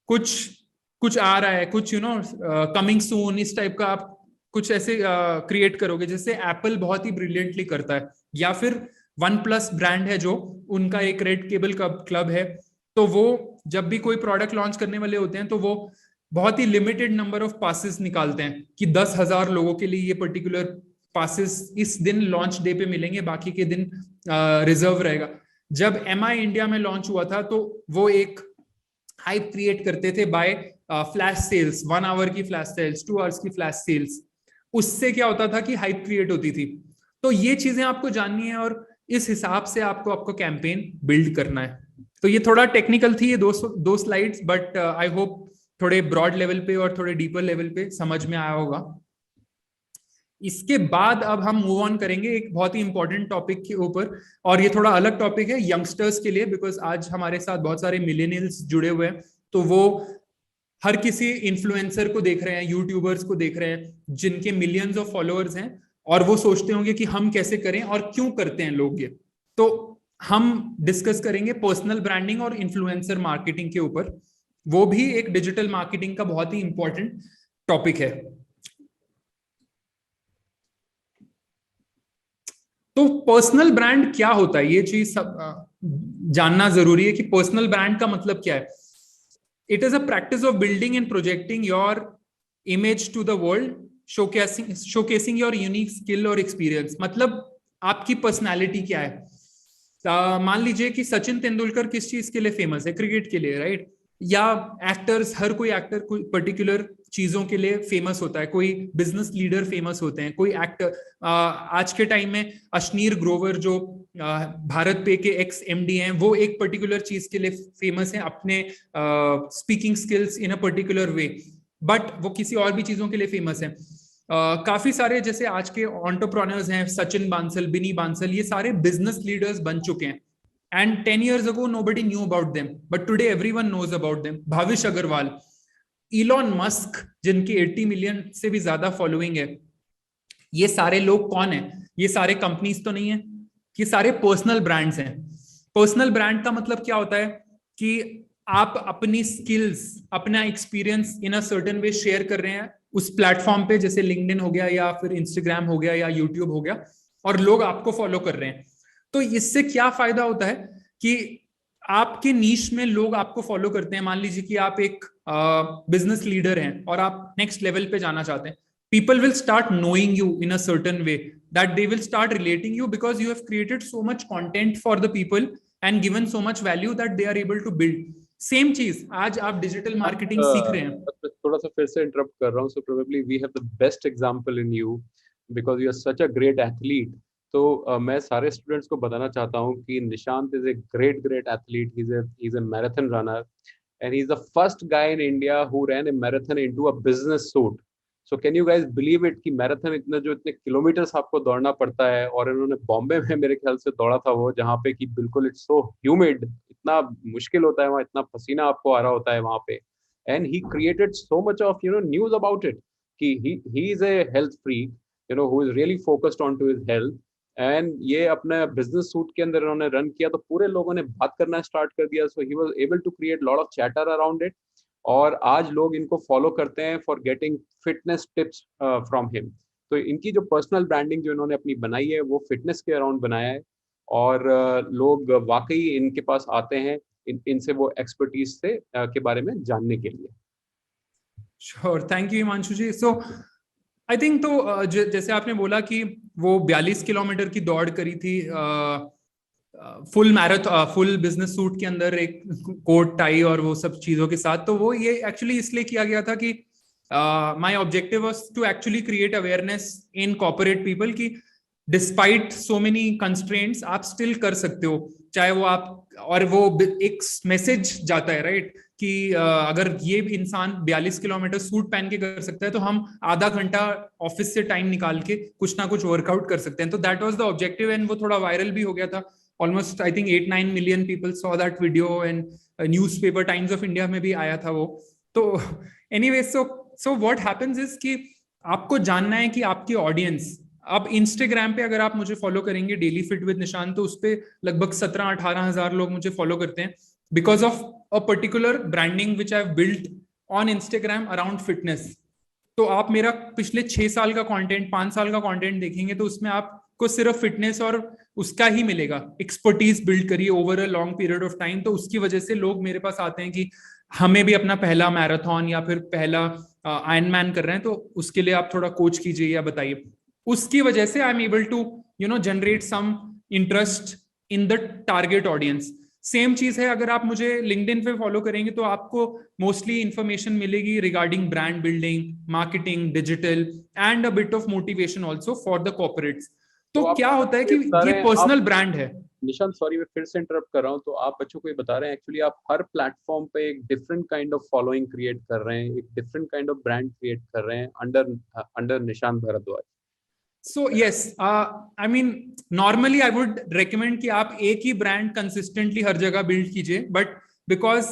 कुछ आ रहा है, कुछ कमिंग सून, इस टाइप का आप कुछ ऐसे क्रिएट करोगे, जैसे एप्पल बहुत ही ब्रिलियंटली करता है, या फिर OnePlus ब्रांड है जो उनका एक रेड केबल क्लब है, तो वो जब भी कोई प्रोडक्ट लॉन्च करने वाले होते हैं तो वो बहुत ही लिमिटेड नंबर ऑफ पासेस निकालते हैं कि 10,000 लोगों के लिए ये पर्टिकुलर पासेस इस दिन लॉन्च डे पे मिलेंगे, बाकी के दिन रिजर्व रहेगा। जब MI इंडिया में लॉन्च हुआ था तो वो एक हाइप क्रिएट करते थे बाय फ्लैश सेल्स, 1 आवर की फ्लैश सेल्स, 2 आवर्स की फ्लैश सेल्स। उससे क्या होता था कि हाइप क्रिएट होती थी। तो ये चीजें आपको जाननी है और इस हिसाब से आपको कैंपेन बिल्ड करना है। तो ये थोड़ा टेक्निकल थी ये दो स्लाइड्स, बट आई होप थोड़े ब्रॉड लेवल पे और थोड़े डीपर लेवल पे समझ में आया होगा। इसके बाद अब हम मूव ऑन करेंगे एक बहुत ही इंपॉर्टेंट टॉपिक के ऊपर, और ये थोड़ा अलग टॉपिक है यंगस्टर्स के लिए, बिकॉज आज हमारे साथ बहुत सारे मिलेनियल्स जुड़े हुए हैं, तो वो हर किसी इन्फ्लुएंसर को देख रहे हैं, यूट्यूबर्स को देख रहे हैं जिनके मिलियंस ऑफ फॉलोअर्स हैं, और वो सोचते होंगे कि हम कैसे करें और क्यों करते हैं लोग ये। तो हम डिस्कस करेंगे पर्सनल ब्रांडिंग और इन्फ्लुएंसर मार्केटिंग के ऊपर, वो भी एक डिजिटल मार्केटिंग का बहुत ही इंपॉर्टेंट टॉपिक है। तो पर्सनल ब्रांड क्या होता है, ये चीज जानना जरूरी है कि पर्सनल ब्रांड का मतलब क्या है। It is a practice of building and projecting your image to the world, showcasing your unique skill और एक्सपीरियंस। मतलब आपकी पर्सनैलिटी क्या है। मान लीजिए कि सचिन तेंदुलकर किस चीज के लिए फेमस है, क्रिकेट के लिए, राइट? या एक्टर्स, हर कोई एक्टर कोई पर्टिकुलर चीजों के लिए फेमस होता है, कोई बिजनेस लीडर फेमस होते हैं, कोई एक्टर। आज के टाइम में अश्नीर ग्रोवर जो भारत पे के एक्स एमडी हैं, वो एक पर्टिकुलर चीज के लिए फेमस है, अपने speaking skills in a particular way, but वो किसी और भी चीजों के लिए फेमस है। काफी सारे जैसे आज के एंटरप्रेन्योर्स हैं, सचिन बांसल, बिनी बांसल, ये सारे बिजनेस लीडर्स बन चुके हैं। And 10 years ago, nobody knew about them, but today everyone knows about them. Bhavish Aggarwal, Elon Musk, जिनकी 80 मिलियन से भी ज्यादा फॉलोइंग है, ये सारे लोग कौन है? ये सारे कंपनीज तो नहीं है, ये सारे पर्सनल ब्रांड्स हैं। पर्सनल ब्रांड का मतलब क्या होता है कि आप अपनी स्किल्स, अपना experience in a certain way share कर रहे हैं उस प्लेटफॉर्म पे, जैसे लिंक्डइन हो गया या फिर इंस्टाग्राम हो गया या यूट्यूब हो गया, और लोग आपको फॉलो कर रहे हैं। तो इससे क्या फायदा होता है कि आपके नीश में लोग आपको फॉलो करते हैं। मान लीजिए कि आप एक बिजनेस लीडर हैं और आप नेक्स्ट लेवल पे जाना चाहते हैं, people will start knowing you in a certain way, that they will start relating you because you have created so much content for the people and given so much value that they are able to build. Same चीज आज आप digital marketing सीख रहे हैं।
थोड़ा सा फिर से इंटरप्ट कर रहा हूँ। So probably we have the best example in you because you are such a great athlete. तो मैं सारे स्टूडेंट्स को बताना चाहता हूँ कि Nishant is a great athlete. He is a marathon runner and he's the first guy in India who ran a marathon into a business suit. So can you guys believe it कि marathon इतने kilometres आपको दौड़ना पड़ता है, और इन्होंने बॉम्बे में मेरे ख्याल से दौड़ा था वो, जहाँ पे कि बिल्कुल इट्स सो ह्यूमिड, इतना मुश्किल होता है वहाँ, इतना पसीना आपको आ रहा होता है वहाँ पे, and he created so much of news about it कि he is a health freak who is really focused on to his health, and ये अपने बिजनेस सूट के अंदर इन्होंने रन किया तो पूरे लोगों ने बात करना स्टार्ट कर दिया। So he was able to create lot of chatter around it, और आज लोग इनको फॉलो करते हैं for getting fitness tips from him. तो इनकी जो पर्सनल ब्रांडिंग जो इन्होंने अपनी बनाई है वो फिटनेस के अराउंड बनाया है, और लोग वाकई इनके पास आते हैं इनसे वो एक्सपर्टीज से के बारे में जानने के लिए।
Sure, thank you Himanshu ji. So I think तो जैसे आपने बोला कि वो 42 किलोमीटर की दौड़ करी थी full marathon, full business suit के अंदर, एक कोट टाई और वो सब चीजों के साथ, तो वो ये एक्चुअली इसलिए किया गया था कि my objective was to actually create awareness in corporate people कि डिस्पाइट सो मेनी कंस्ट्रेंट्स आप स्टिल कर सकते हो, चाहे वो आप, और वो एक मैसेज जाता है, राइट, कि अगर ये इंसान 42 किलोमीटर सूट पहन के कर सकता है तो हम आधा घंटा ऑफिस से टाइम निकाल के कुछ ना कुछ वर्कआउट कर सकते हैं। तो that was the objective, and वो थोड़ा वायरल भी हो गया था। Almost I think 8-9 million people saw that video, and newspaper times of India में भी आया था वो। तो anyway, so what happens is कि आपको जानना है कि आपकी ऑडियंस, अब इंस्टाग्राम पे अगर आप मुझे फॉलो करेंगे डेली फिट विद निशांत, तो उस पे लगभग 17-18 हजार लोग मुझे फॉलो करते हैं because of a particular branding which I have built on Instagram around fitness. तो आप मेरा पिछले 6 साल का कंटेंट, 5 साल का कंटेंट देखेंगे तो उसमें आपको सिर्फ फिटनेस और उसका ही मिलेगा, एक्सपर्टीज बिल्ड करिए over a long period of time. तो उसकी वजह से लोग मेरे पास आते हैं कि हमें भी अपना पहला मैराथन या फिर पहला आयरन मैन कर रहे हैं, तो उसके लिए आप थोड़ा कोच कीजिए या बताइए। उसकी वजह से I am able to generate some interest in the target audience. Same चीज है अगर आप मुझे लिंक्डइन पे फॉलो करेंगे तो आपको मोस्टली इंफॉर्मेशन मिलेगी regarding brand building, marketing, digital, and a bit of motivation also for the corporates. तो क्या होता है कि ये पर्सनल ब्रांड है।
निशांत, सॉरी मैं फिर से इंटरप्ट कर रहा हूँ। तो आप बच्चों को ये बता रहे हैं एक्चुअली आप हर प्लेटफॉर्म पे एक different kind of following create कर रहे हैं, एक different kind of brand create कर रहे हैं under Nishant Bhardwaj.
So yes, I mean normally I would recommend कि आप एक ही ब्रांड कंसिस्टेंटली हर जगह बिल्ड कीजिए, बट बिकॉज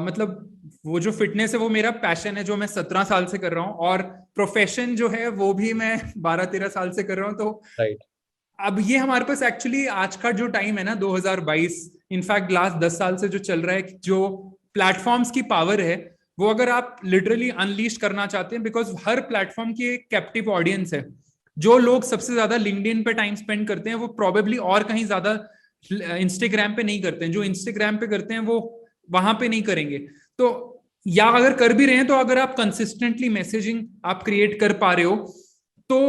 मतलब वो जो फिटनेस है वो मेरा पैशन है जो मैं 17 साल से कर रहा हूँ, और प्रोफेशन जो है वो भी मैं 12-13 साल से कर रहा हूँ। तो
राइट,
अब ये हमारे पास एक्चुअली आज का जो टाइम है ना 2022, इनफैक्ट लास्ट 10 साल से जो चल रहा है, जो प्लेटफॉर्म्स की पावर है वो अगर आप लिटरली अनलीश करना चाहते हैं, बिकॉज हर प्लेटफॉर्म की एक कैप्टिव ऑडियंस है। जो लोग सबसे ज्यादा लिंक्डइन पे टाइम स्पेंड करते हैं वो प्रोबेबली और कहीं ज्यादा इंस्टाग्राम पे नहीं करते हैं, जो इंस्टाग्राम पे करते हैं वो वहां पे नहीं करेंगे। तो या अगर कर भी रहे हैं तो अगर आप कंसिस्टेंटली मैसेजिंग आप क्रिएट कर पा रहे हो तो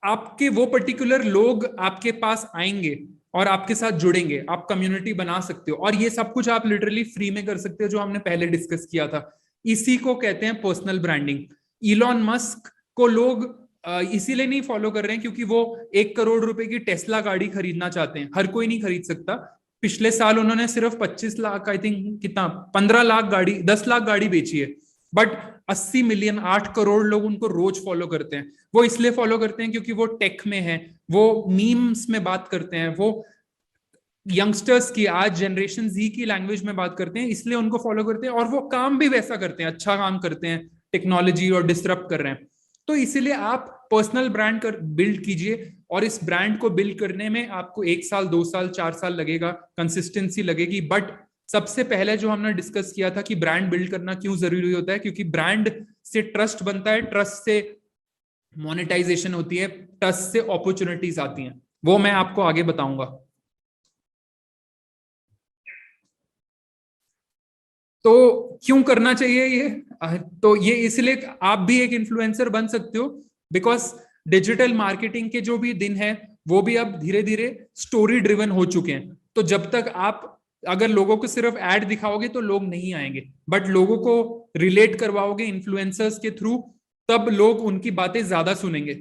आपके वो पर्टिकुलर लोग आपके पास आएंगे और आपके साथ जुड़ेंगे, आप कम्युनिटी बना सकते हो, और ये सब कुछ आप लिटरली फ्री में कर सकते हो, जो हमने पहले डिस्कस किया था। इसी को कहते हैं पर्सनल ब्रांडिंग। इलॉन मस्क को लोग इसीलिए नहीं फॉलो कर रहे हैं क्योंकि वो 1 करोड़ रुपए की टेस्ला गाड़ी खरीदना चाहते हैं, हर कोई नहीं खरीद सकता। पिछले साल उन्होंने सिर्फ 25 लाख, आई थिंक कितना 15 लाख गाड़ी, 10 लाख गाड़ी बेची है, बट 80 मिलियन 8 करोड़ लोग उनको रोज फॉलो करते हैं। वो इसलिए फॉलो करते हैं क्योंकि वो टेक में है, वो मीम्स में बात करते हैं, वो यंगस्टर्स की, आज जनरेशन जी की लैंग्वेज में बात करते हैं, इसलिए उनको फॉलो करते हैं, और वो काम भी वैसा करते हैं, अच्छा काम करते हैं, टेक्नोलॉजी और डिस्टर्ब कर रहे हैं। तो इसीलिए आप पर्सनल ब्रांड कर बिल्ड कीजिए, और इस ब्रांड को बिल्ड करने में आपको 1 साल 2 साल 4 साल लगेगा, कंसिस्टेंसी लगेगी। बट सबसे पहले जो हमने डिस्कस किया था कि ब्रांड बिल्ड करना क्यों जरूरी होता है, क्योंकि ब्रांड से ट्रस्ट बनता है, ट्रस्ट से मोनेटाइजेशन होती है, ट्रस्ट से अपॉर्चुनिटीज आती हैं, वो मैं आपको आगे बताऊंगा। तो क्यों करना चाहिए ये? तो ये इसलिए आप भी एक इन्फ्लुएंसर बन सकते हो, बिकॉज डिजिटल मार्केटिंग के जो भी दिन है वो भी अब धीरे धीरे स्टोरी ड्रिवन हो चुके हैं। तो जब तक आप अगर लोगों को सिर्फ एड दिखाओगे तो लोग नहीं आएंगे, बट लोगों को रिलेट करवाओगे इन्फ्लुएंसर्स के थ्रू, तब लोग उनकी बातें ज्यादा सुनेंगे।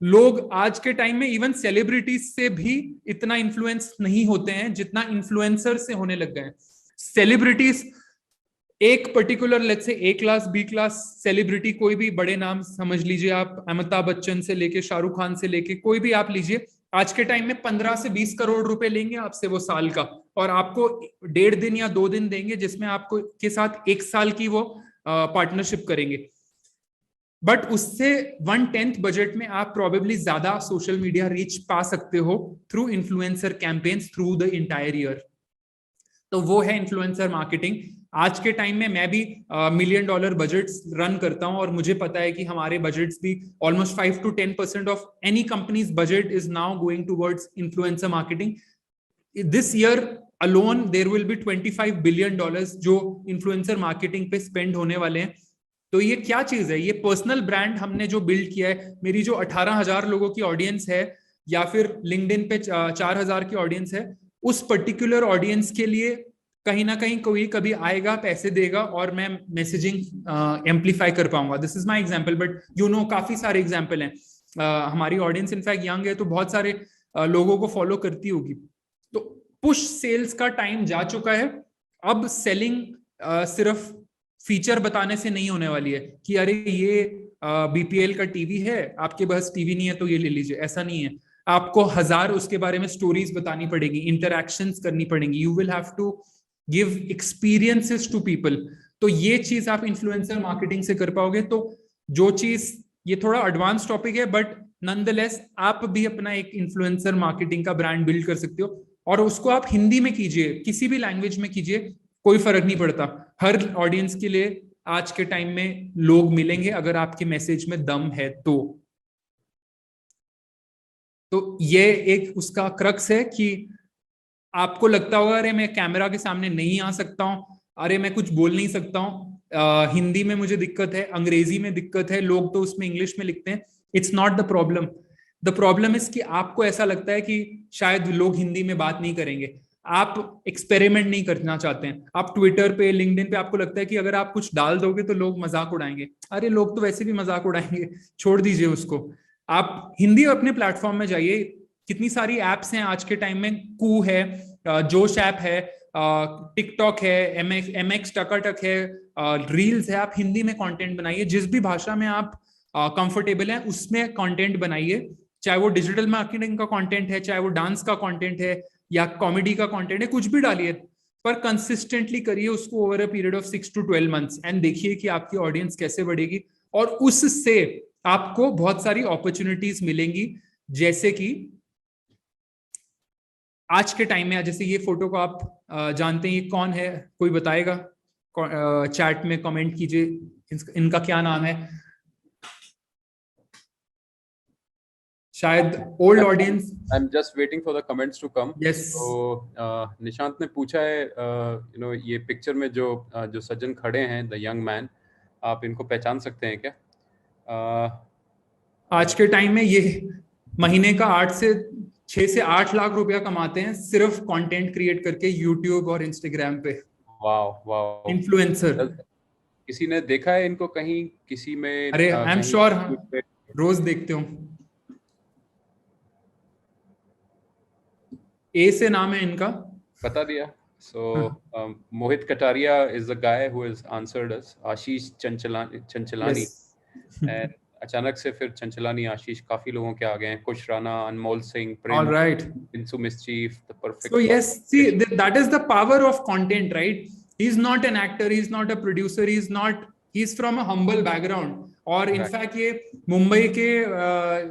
लोग आज के टाइम में इवन सेलिब्रिटीज से भी इतना इन्फ्लुएंस नहीं होते हैं जितना इन्फ्लुएंसर से होने लग गए हैं। सेलिब्रिटीज एक particular, let's say A class B class celebrity, कोई भी बड़े नाम समझ लीजिए आप, अमिताभ बच्चन से लेके शाहरुख खान से लेके कोई भी आप लीजिए, आज के टाइम में 15 से 20 करोड़ रुपए लेंगे आपसे वो साल का, और आपको 1.5 दिन या 2 दिन देंगे जिसमें आपको के साथ 1 साल की वो पार्टनरशिप करेंगे। बट उससे 1/10 बजट में आप प्रोबेबली ज्यादा सोशल मीडिया रीच पा सकते हो through influencer campaigns through the entire year. तो वो है इन्फ्लुएंसर मार्केटिंग। आज के टाइम में मैं भी $1 मिलियन बजट्स रन करता हूं, और मुझे पता है कि हमारे बजट्स भी almost 5 to 10% of any companies budget is now going towards influencer marketing. This year alone there will be $25 billion जो इन्फ्लुएंसर मार्केटिंग पे स्पेंड होने वाले हैं। तो ये क्या चीज है? ये पर्सनल ब्रांड हमने जो बिल्ड किया है, मेरी जो 18,000 लोगों की ऑडियंस है, या फिर लिंक्डइन पे 4,000 की ऑडियंस है, उस पर्टिकुलर ऑडियंस के लिए कहीं ना कहीं कोई कभी आएगा, पैसे देगा, और मैं मैसेजिंग एम्पलीफाई कर पाऊंगा। This is my example, but you know काफी सारे एग्जांपल हैं। हमारी ऑडियंस इनफैक्ट यंग है, तो बहुत सारे लोगों को फॉलो करती होगी। तो पुश सेल्स का टाइम जा चुका है। अब सेलिंग सिर्फ फीचर बताने से नहीं होने वाली है कि अरे ये बीपीएल का टीवी है, आपके पास टीवी नहीं है तो ये ले लीजिए, ऐसा नहीं है। आपको 1000 उसके बारे में स्टोरीज बतानी पड़ेगी, इंटरैक्शंस करनी पड़ेंगी, you will have to give experiences to people. तो ये चीज आप इन्फ्लुएंसर मार्केटिंग से कर पाओगे। तो जो चीज, ये थोड़ा एडवांस टॉपिक है, बट नॉनदलेस आप भी अपना एक इन्फ्लुएंसर मार्केटिंग का ब्रांड बिल्ड कर सकते हो, और उसको आप हिंदी में कीजिए, किसी भी लैंग्वेज में कीजिए, कोई फर्क नहीं पड़ता। हर ऑडियंस के लिए आज के टाइम में लोग मिलेंगे अगर आपके मैसेज में दम है तो ये एक उसका क्रक्स है कि आपको लगता होगा अरे मैं कैमरा के सामने नहीं आ सकता हूं, अरे मैं कुछ बोल नहीं सकता हूं, हिंदी में मुझे दिक्कत है, अंग्रेजी में दिक्कत है, लोग तो उसमें इंग्लिश में लिखते हैं। It's not the problem. The problem is कि आपको ऐसा लगता है कि शायद लोग हिंदी में बात नहीं करेंगे, आप एक्सपेरिमेंट नहीं करना चाहते हैं। आप ट्विटर पे, लिंक्डइन पे आपको लगता है कि अगर आप कुछ डाल दोगे तो लोग मजाक उड़ाएंगे, अरे लोग तो वैसे भी मजाक उड़ाएंगे, छोड़ दीजिए उसको। आप हिंदी अपने प्लेटफॉर्म में जाइए, कितनी सारी एप्स हैं आज के टाइम में, कू है, जोश ऐप है, टिकटॉक है, MX टकाटक है, रील्स है। आप हिंदी में कंटेंट बनाइए, जिस भी भाषा में आप कंफर्टेबल हैं उसमें कंटेंट बनाइए, चाहे वो डिजिटल मार्केटिंग का कंटेंट है, चाहे वो डांस का कंटेंट है या कॉमेडी का कंटेंट है, कुछ भी डालिए, पर कंसिस्टेंटली करिए उसको over a period of 6 to 12 months and देखिए कि आपकी ऑडियंस कैसे बढ़ेगी और उससे आपको बहुत सारी अपॉर्चुनिटीज मिलेंगी। जैसे कि आज के टाइम में, जैसे ये फोटो को आप जानते हैं, ये कौन है, कोई बताएगा? चैट में कमेंट कीजिए इनका क्या नाम है। शायद old audience.
I am just waiting for the comments to come.
Yes.
तो निशांत ने पूछा है ये पिक्चर में जो सज्जन खड़े हैं, द यंग मैन, आप इनको पहचान सकते हैं क्या?
आज के टाइम में ये महीने का 6 से 8 लाख रुपया कमाते हैं सिर्फ कंटेंट क्रिएट करके यूट्यूब और इंस्टाग्राम पे।
Wow wow,
influencer.
किसी ने देखा है इनको कहीं, किसी में?
अरे आई एम श्योर, रोज देखते हो। ए से नाम है इनका,
बता दिया। So Mohit Kataria is the guy who has answered us. Ashish Chanchalani, and अचानक से फिर चंचलानी आशीष काफी लोगों के आ गए हैं। कुश राणा, अनमोल Singh,
All right.
Insu Mischief, the perfect.
So yes, see, that is the power of content, right? He's not an actor, he's not a producer, he's from a humble background. और in fact ये मुंबई के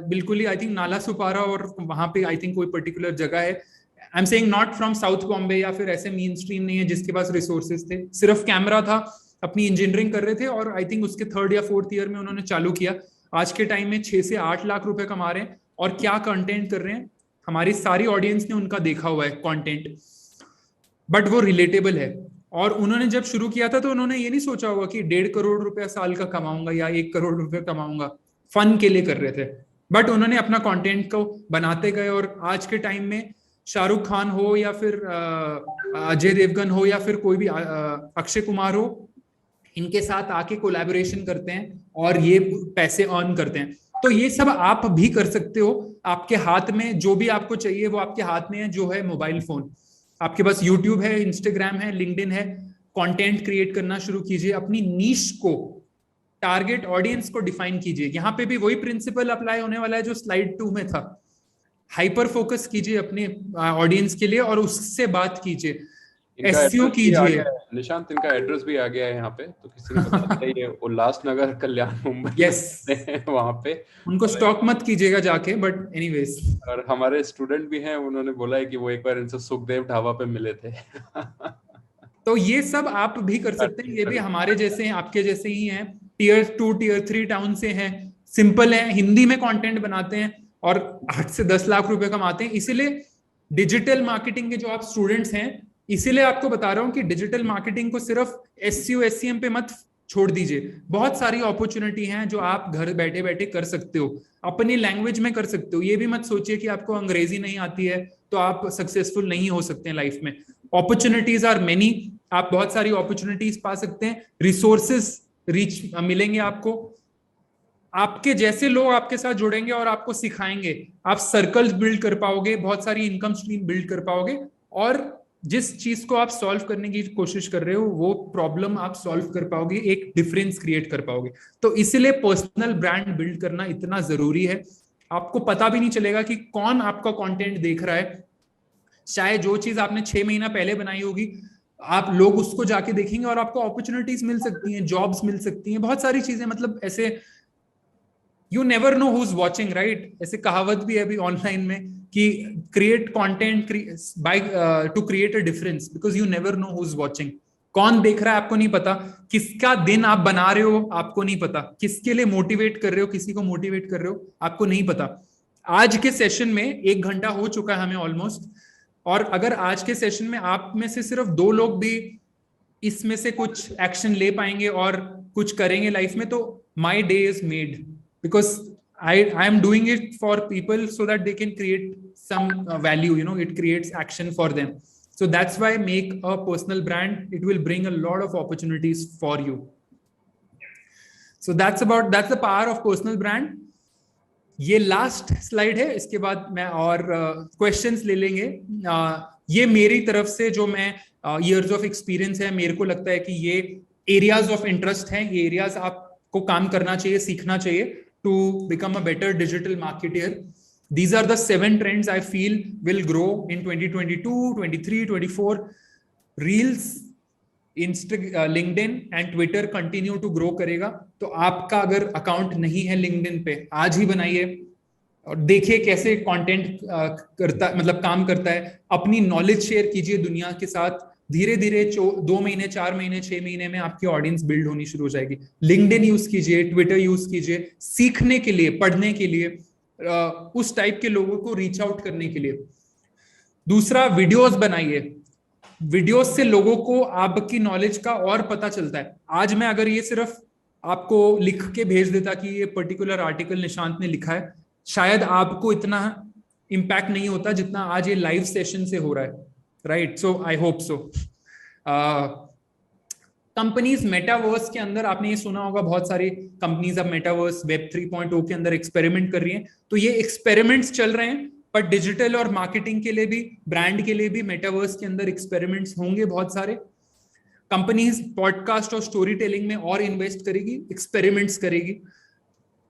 बिल्कुल ही आई थिंक नाला सुपारा और वहां पे I think कोई particular जगह है। I am saying not from south Bombay या फिर ऐसे मेन स्ट्रीम नहीं है जिसके पास रिसोर्सेज थे, सिर्फ कैमरा था, अपनी इंजीनियरिंग कर रहे थे और आई थिंक उसके 3rd या 4th ईयर में उन्होंने चालू किया। आज के टाइम में 6 से 8 लाख रुपए कमा रहे हैं और क्या कंटेंट कर रहे हैं। हमारी सारी ऑडियंस ने उनका देखा हुआ है कंटेंट, बट वो रिलेटेबल है। और उन्होंने जब शुरू किया था तो उन्होंने ये नहीं सोचा होगा कि 1.5 करोड़ रुपया साल का कमाऊंगा या 1 करोड़ रुपया कमाऊंगा, फन के लिए कर रहे थे। बट उन्होंने अपना कंटेंट को बनाते गए और आज के टाइम में शाहरुख खान हो या फिर अजय देवगन हो या फिर कोई भी अक्षय कुमार हो, इनके साथ आके कोलैबोरेशन करते हैं और ये पैसे अर्न करते हैं। तो ये सब आप भी कर सकते हो। आपके हाथ में जो भी आपको चाहिए वो आपके हाथ में है, जो है मोबाइल फोन। आपके पास यूट्यूब है, इंस्टाग्राम है, लिंक्डइन है। कंटेंट क्रिएट करना शुरू कीजिए, अपनी नीश को, टारगेट ऑडियंस को डिफाइन कीजिए। यहाँ पे भी वही प्रिंसिपल अप्लाई होने वाला है जो स्लाइड 2 में था। हाइपर फोकस कीजिए अपने ऑडियंस के लिए और उससे बात कीजिए, एसईओ कीजिए।
निशांत, इनका एड्रेस भी आ गया है यहाँ पे, तो किसी ने बताया चाहिए उल्लासनगर, कल्याण, मुंबई।
यस,
वहाँ पे
उनको स्टॉक मत कीजिएगा जाके, बट एनीवेज।
और हमारे स्टूडेंट भी हैं, उन्होंने बोला है कि वो एक बार इनसे सुखदेव ढाबा पे मिले थे।
तो ये सब आप भी कर सकते हैं। ये भी हमारे जैसे हैं, आपके जैसे ही हैं, Tier 2 Tier 3 टाउन से हैं, सिंपल है, हिंदी में कंटेंट बनाते हैं और 8 से 10 लाख रुपए कमाते हैं। इसीलिए डिजिटल मार्केटिंग के जो आप स्टूडेंट्स हैं, इसीलिए आपको बता रहा हूं कि डिजिटल मार्केटिंग को सिर्फ SEO SEM पे मत छोड़ दीजिए। बहुत सारी अपॉर्चुनिटी हैं जो आप घर बैठे बैठे कर सकते हो, अपनी लैंग्वेज में कर सकते हो। ये भी मत सोचिए कि आपको अंग्रेजी नहीं आती है तो आप सक्सेसफुल नहीं हो सकते हैं लाइफ में। अपॉर्चुनिटीज आर मेनी, आप बहुत सारी अपॉर्चुनिटीज पा सकते हैं, रिसोर्सेज रीच मिलेंगे आपको, आपके जैसे लोग आपके साथ जुड़ेंगे और आपको सिखाएंगे, आप सर्कल्स बिल्ड कर पाओगे, बहुत सारी इनकम स्ट्रीम बिल्ड कर पाओगे और जिस चीज को आप सॉल्व करने की कोशिश कर रहे हो वो प्रॉब्लम आप सॉल्व कर पाओगे, एक डिफरेंस क्रिएट कर पाओगे। तो इसलिए पर्सनल ब्रांड बिल्ड करना इतना जरूरी है। आपको पता भी नहीं चलेगा कि कौन आपका कंटेंट देख रहा है। शायद जो चीज आपने 6 महीना पहले बनाई होगी, आप लोग उसको जाके देखेंगे और आपको अपॉर्चुनिटीज मिल सकती हैं, जॉब्स मिल सकती हैं, बहुत सारी चीजें। मतलब ऐसे you never know who is watching, right? ऐसे कहावत भी है अभी ऑनलाइन में कि create content by two create a difference, because you never know who is watching. कौन देख रहा है आपको नहीं पता, किसका दिन आप बना रहे हो आपको नहीं पता, किसके लिए मोटिवेट कर रहे हो, किसी को मोटिवेट कर रहे हो आपको नहीं पता। आज के सेशन में 1 घंटा हो चुका है हमें ऑलमोस्ट, और अगर आज के सेशन में आप में से सिर्फ 2 लोग भी इसमें से कुछ एक्शन ले पाएंगे और कुछ करेंगे लाइफ में, तो my day is made, because I am doing it for people so that they can create some value, you know, it creates action for them. So that's why make a personal brand, it will bring a lot of opportunities for you. So that's the power of personal brand. ये last slide है, इसके बाद मैं और questions ले लेंगे। ये मेरी तरफ से जो मैं years of experience है, मेरे को लगता है कि ये एरियाज ऑफ इंटरेस्ट हैं, ये एरियाज आपको काम करना चाहिए, सीखना चाहिए। to become a better digital marketer. These are the 7 trends I feel will grow in 2022, 23, 24. Reels, LinkedIn and Twitter continue to grow करेगा. तो आपका अगर अकाउंट नहीं है लिंक्डइन पे, आज ही बनाइए और देखिए कैसे कंटेंट करता, मतलब काम करता है. अपनी नॉलेज शेयर कीजिए दुनिया के साथ. धीरे धीरे 2 महीने, 4 महीने, 6 महीने में आपकी ऑडियंस बिल्ड होनी शुरू हो जाएगी. लिंक्डइन यूज कीजिए, ट्विटर यूज कीजिए, सीखने के लिए, पढ़ने के लिए, उस टाइप के लोगों को रीच आउट करने के लिए. दूसरा, वीडियोस बनाइए. वीडियोस से लोगों को आपकी नॉलेज का और पता चलता है. आज मैं अगर ये सिर्फ आपको लिख के भेज देता कि ये पर्टिकुलर आर्टिकल निशांत ने लिखा है, शायद आपको इतना इम्पैक्ट नहीं होता जितना आज ये लाइव सेशन से हो रहा है. Right? So I hope so. Companies metaverse के अंदर, आपने ये सुना होगा, बहुत सारी कंपनीज अब मेटावर्स वेब 3.0 के अंदर एक्सपेरिमेंट कर रही हैं. तो ये एक्सपेरिमेंट्स चल रहे हैं, पर डिजिटल और मार्केटिंग के लिए भी, ब्रांड के लिए भी मेटावर्स के अंदर एक्सपेरिमेंट्स होंगे बहुत सारे. कंपनीज पॉडकास्ट और स्टोरी टेलिंग में और इन्वेस्ट करेगी, एक्सपेरिमेंट्स करेगी.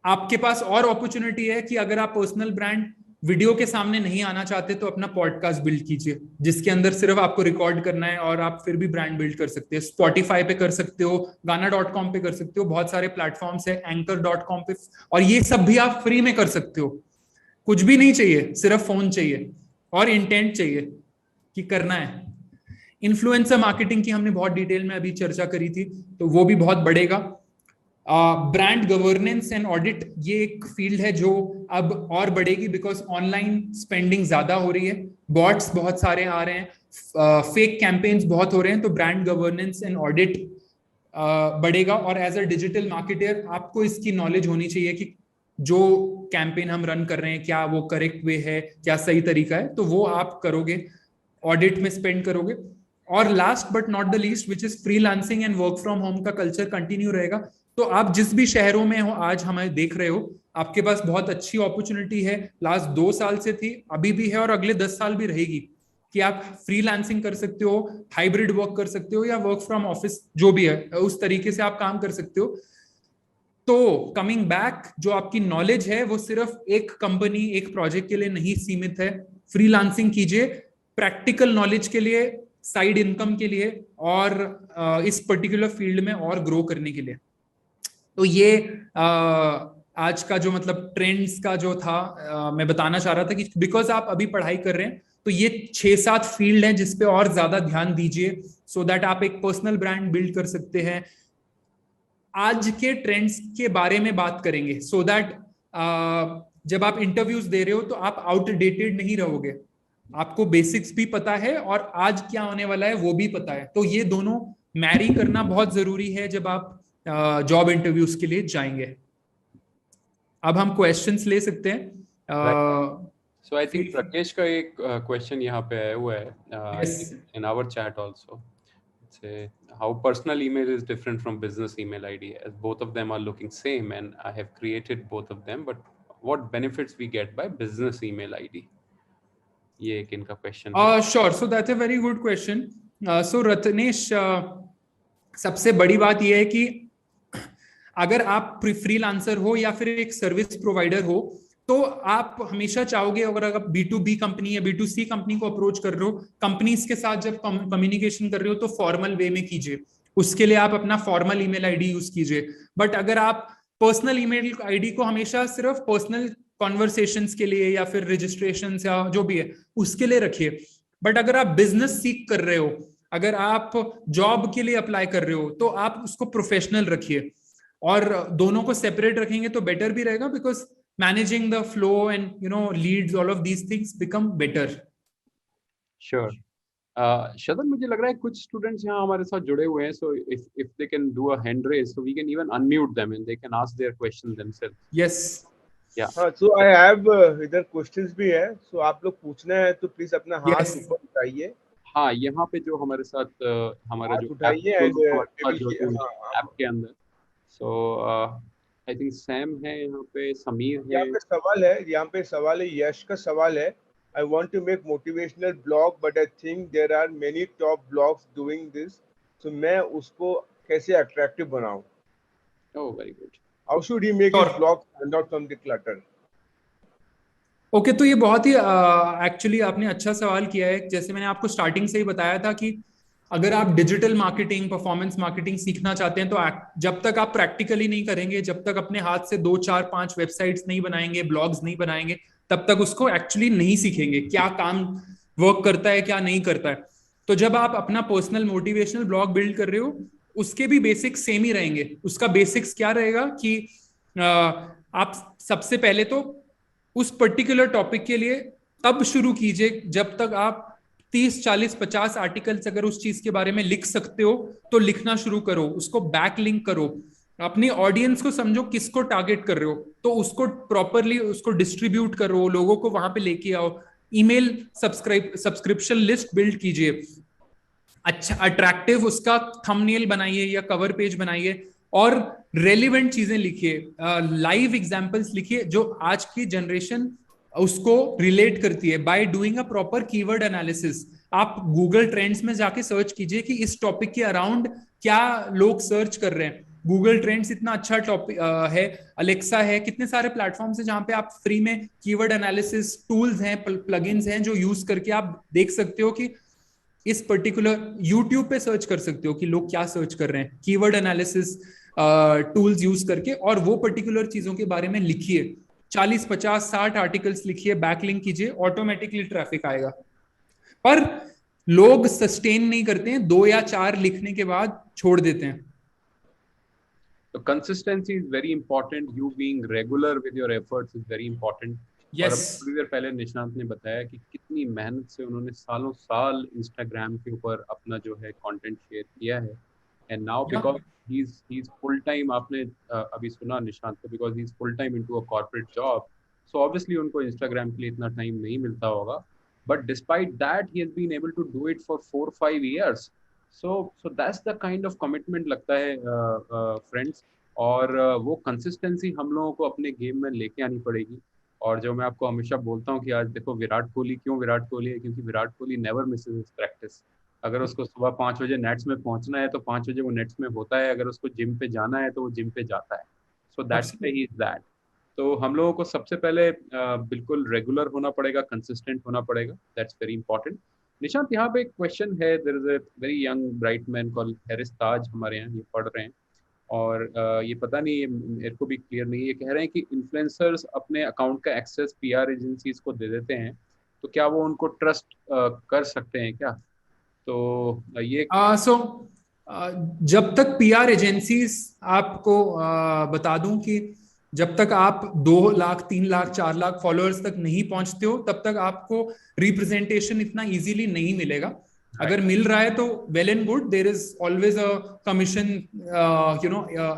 आपके पास और अपॉर्चुनिटी है कि अगर आप पर्सनल ब्रांड वीडियो के सामने नहीं आना चाहते तो अपना पॉडकास्ट बिल्ड कीजिए, जिसके अंदर सिर्फ आपको रिकॉर्ड करना है और आप फिर भी ब्रांड बिल्ड कर सकते हैं. स्पॉटिफाई पे कर सकते हो, गाना.com पे कर सकते हो, बहुत सारे प्लेटफॉर्म्स है, एंकर.com पे, और ये सब भी आप फ्री में कर सकते हो. कुछ भी नहीं चाहिए, सिर्फ फोन चाहिए और इंटेंट चाहिए कि करना है. इन्फ्लुएंसर मार्केटिंग की हमने बहुत डिटेल में अभी चर्चा करी थी, तो वो भी बहुत बढ़ेगा. ब्रांड गवर्नेंस एंड ऑडिट, ये एक फील्ड है जो अब और बढ़ेगी, बिकॉज ऑनलाइन स्पेंडिंग ज्यादा हो रही है, बॉट्स बहुत सारे आ रहे हैं, फेक कैंपेन्स बहुत हो रहे हैं. तो ब्रांड गवर्नेंस एंड ऑडिट बढ़ेगा. और एज अ डिजिटल मार्केटर आपको इसकी नॉलेज होनी चाहिए कि जो कैंपेन हम रन कर रहे हैं, क्या वो करेक्ट वे है, क्या सही तरीका है, तो वो आप करोगे, ऑडिट में स्पेंड करोगे. और last but not the least, which is freelancing and work from home का कल्चर कंटिन्यू रहेगा. तो आप जिस भी शहरों में हो, आज हमें देख रहे हो, आपके पास बहुत अच्छी अपॉर्चुनिटी है. लास्ट 2 साल से थी, अभी भी है और अगले 10 साल भी रहेगी, कि आप फ्रीलांसिंग कर सकते हो, हाइब्रिड वर्क कर सकते हो, या वर्क फ्रॉम ऑफिस, जो भी है उस तरीके से आप काम कर सकते हो. तो कमिंग बैक, जो आपकी नॉलेज है वो सिर्फ एक कंपनी, एक प्रोजेक्ट के लिए नहीं सीमित है. फ्रीलांसिंग कीजिए प्रैक्टिकल नॉलेज के लिए, साइड इनकम के लिए, और इस पर्टिकुलर फील्ड में और ग्रो करने के लिए. तो ये आज का जो मतलब ट्रेंड्स का जो था, मैं बताना चाह रहा था कि बिकॉज आप अभी पढ़ाई कर रहे हैं, तो ये 6-7 फील्ड हैं जिसपे और ज्यादा ध्यान दीजिए, सो दैट आप एक पर्सनल ब्रांड बिल्ड कर सकते हैं. आज के ट्रेंड्स के बारे में बात करेंगे, सो दैट जब आप इंटरव्यूज दे रहे हो तो आप आउटडेटेड नहीं रहोगे. आपको बेसिक्स भी पता है और आज क्या होने वाला है वो भी पता है. तो ये दोनों मैरी करना बहुत जरूरी है जब आप जॉब इंटरव्यूज के लिए जाएंगे. अब हम क्वेश्चंस ले सकते हैं.
So I think Rakesh का एक क्वेश्चन यहाँ पे आया हुआ है
Yes.
in our chat also. Say how personal email is different from business email ID, as both of them are looking same and I have created both of them, but what benefits we get by business email ID? ये एक इनका question है.
Sure. So that's a very good question. So Ratnesh, सबसे बड़ी बात यह है कि अगर आप फ्रीलांसर हो या फिर एक सर्विस प्रोवाइडर हो, तो आप हमेशा चाहोगे, अगर आप B2B कंपनी या B2C कंपनी को अप्रोच कर रहे हो, कंपनीज के साथ जब कम्युनिकेशन कर रहे हो तो फॉर्मल वे में कीजिए. उसके लिए आप अपना फॉर्मल ईमेल आईडी यूज कीजिए. बट अगर आप पर्सनल ईमेल आईडी को हमेशा सिर्फ पर्सनल कॉन्वर्सेशंस के लिए या फिर रजिस्ट्रेशन या जो भी है उसके लिए रखिए. बट अगर आप बिजनेस सीख कर रहे हो, अगर आप जॉब के लिए अप्लाई कर रहे हो, तो आप उसको प्रोफेशनल रखिए. और दोनों को सेपरेट रखेंगे तो बेटर भी रहेगा, because managing the flow and leads, all of these things become better.
Sure. Shadan, मुझे लग रहा है कुछ स्टूडेंट्स यहाँ हमारे साथ जुड़े हुए हैं, so if they can do a hand raise, so we can even unmute them and they can ask their question themselves.
Yes.
Yeah.
So I have इधर questions भी है, so आप लोग पूछना है तो प्लीज अपना हाथ ऊपर उठाइए.
हाँ, यहाँ पे जो हमारे साथ हमारा जो
उठाइए
ऐप के अंदर, so I think Sam है यहाँ पे, समीर है.
यहाँ पे सवाल है, यश का सवाल है. I want to make motivational blog, but I think there are many top blogs doing this. So मैं उसको कैसे attractive बनाऊं?
Oh, very good.
How should he make
Sure.
his blog stand out from the clutter?
Okay तो ये बहुत ही actually आपने अच्छा सवाल किया है। जैसे मैंने आपको स्टार्टिंग से ही बताया था कि अगर आप डिजिटल मार्केटिंग, परफॉर्मेंस मार्केटिंग सीखना चाहते हैं तो जब तक आप प्रैक्टिकली नहीं करेंगे, जब तक अपने हाथ से 2 4 5 वेबसाइट्स नहीं बनाएंगे, ब्लॉग्स नहीं बनाएंगे, तब तक उसको एक्चुअली नहीं सीखेंगे क्या काम वर्क करता है, क्या नहीं करता है। तो जब आप अपना पर्सनल मोटिवेशनल ब्लॉग बिल्ड कर रहे हो, उसके भी बेसिक्स सेम ही रहेंगे। उसका बेसिक्स क्या रहेगा कि आप सबसे पहले तो उस पर्टिकुलर टॉपिक के लिए तब शुरू कीजिए जब तक आप 30 40 50 आर्टिकल्स अगर उस चीज के बारे में लिख सकते हो तो लिखना शुरू करो। उसको बैक लिंक करो, अपनी ऑडियंस को समझो किसको टारगेट कर रहे हो, तो उसको प्रॉपरली उसको डिस्ट्रीब्यूट करो, लोगों को वहां पे लेके आओ। ईमेल सब्सक्रिप्शन लिस्ट बिल्ड कीजिए, अच्छा अट्रैक्टिव उसका थंबनेल बनाइए या कवर पेज बनाइए, और रेलिवेंट चीजें लिखिए, लाइव एग्जांपल्स लिखिए जो आज की जनरेशन उसको रिलेट करती है। By doing a proper keyword analysis, आप गूगल ट्रेंड्स में जाके सर्च कीजिए कि इस टॉपिक के अराउंड क्या लोग सर्च कर रहे हैं। गूगल ट्रेंड्स इतना अच्छा टॉपिक है, अलेक्सा है, कितने सारे प्लेटफॉर्म्स हैं जहां पे आप फ्री में कीवर्ड एनालिसिस टूल्स हैं, प्लगइन्स हैं जो यूज करके आप देख सकते हो कि इस पर्टिकुलर यूट्यूब पे सर्च कर सकते हो कि लोग क्या सर्च कर रहे हैं, कीवर्ड एनालिसिस टूल्स यूज करके, और वो पर्टिकुलर चीजों के बारे में लिखिए। 40 50 60 आर्टिकल्स लिखिए, बैकलिंक कीजिए, ऑटोमेटिकली ट्रैफिक आएगा। पर लोग सस्टेन नहीं करते हैं, 2 या 4 लिखने के बाद छोड़ देते हैं।
So consistency is very important. You being regular with your efforts is very important.
Yes.
और थोड़ी देर पहले निशांत ने बताया कि कितनी मेहनत से उन्होंने सालों साल इंस्टाग्राम के ऊपर अपना जो है कंटेंट शेयर किया है, and now because he is full time, आपने अभी सुना निशांत को, because he is full time into a corporate job, so obviously उनको इंस्टाग्राम के लिए इतना टाइम नहीं मिलता होगा, but despite that he has been able to do it for 4-5 years. So that's the kind of commitment लगता है friends, और वो कंसिस्टेंसी हम लोगों को अपने गेम में लेके आनी पड़ेगी। और जो मैं आपको हमेशा बोलता हूँ कि आज देखो विराट कोहली, क्यों विराट कोहली है, क्योंकि Virat Kohli never Mrs his practice. अगर उसको सुबह 5 बजे नेट्स में पहुंचना है तो 5 बजे वो नेट्स में होता है, अगर उसको जिम पे जाना है तो वो जिम पे जाता है। So that's why he is that. तो हम लोगों को सबसे पहले बिल्कुल रेगुलर होना पड़ेगा, कंसिस्टेंट होना पड़ेगा, दैट्स वेरी इंपॉर्टेंट। निशांत, यहाँ पे एक क्वेश्चन है, there is a very young bright man called Haris Taj, हमारे यहाँ ये पढ़ रहे हैं, और ये पता नहीं, ये मेरे को भी क्लियर नहीं है, ये कह रहे हैं कि इन्फ्लुएंसर्स अपने अकाउंट का एक्सेस पीआर एजेंसीज को दे देते हैं, तो क्या वो उनको ट्रस्ट कर सकते हैं क्या? तो ये
जब तक पीआर एजेंसीज, आपको बता दूं कि जब तक आप 2 लाख 3 लाख 4 लाख फॉलोअर्स तक नहीं पहुंचते हो, तब तक आपको रिप्रेजेंटेशन इतना इजीली नहीं मिलेगा। अगर मिल रहा है तो well and good, there is always a commission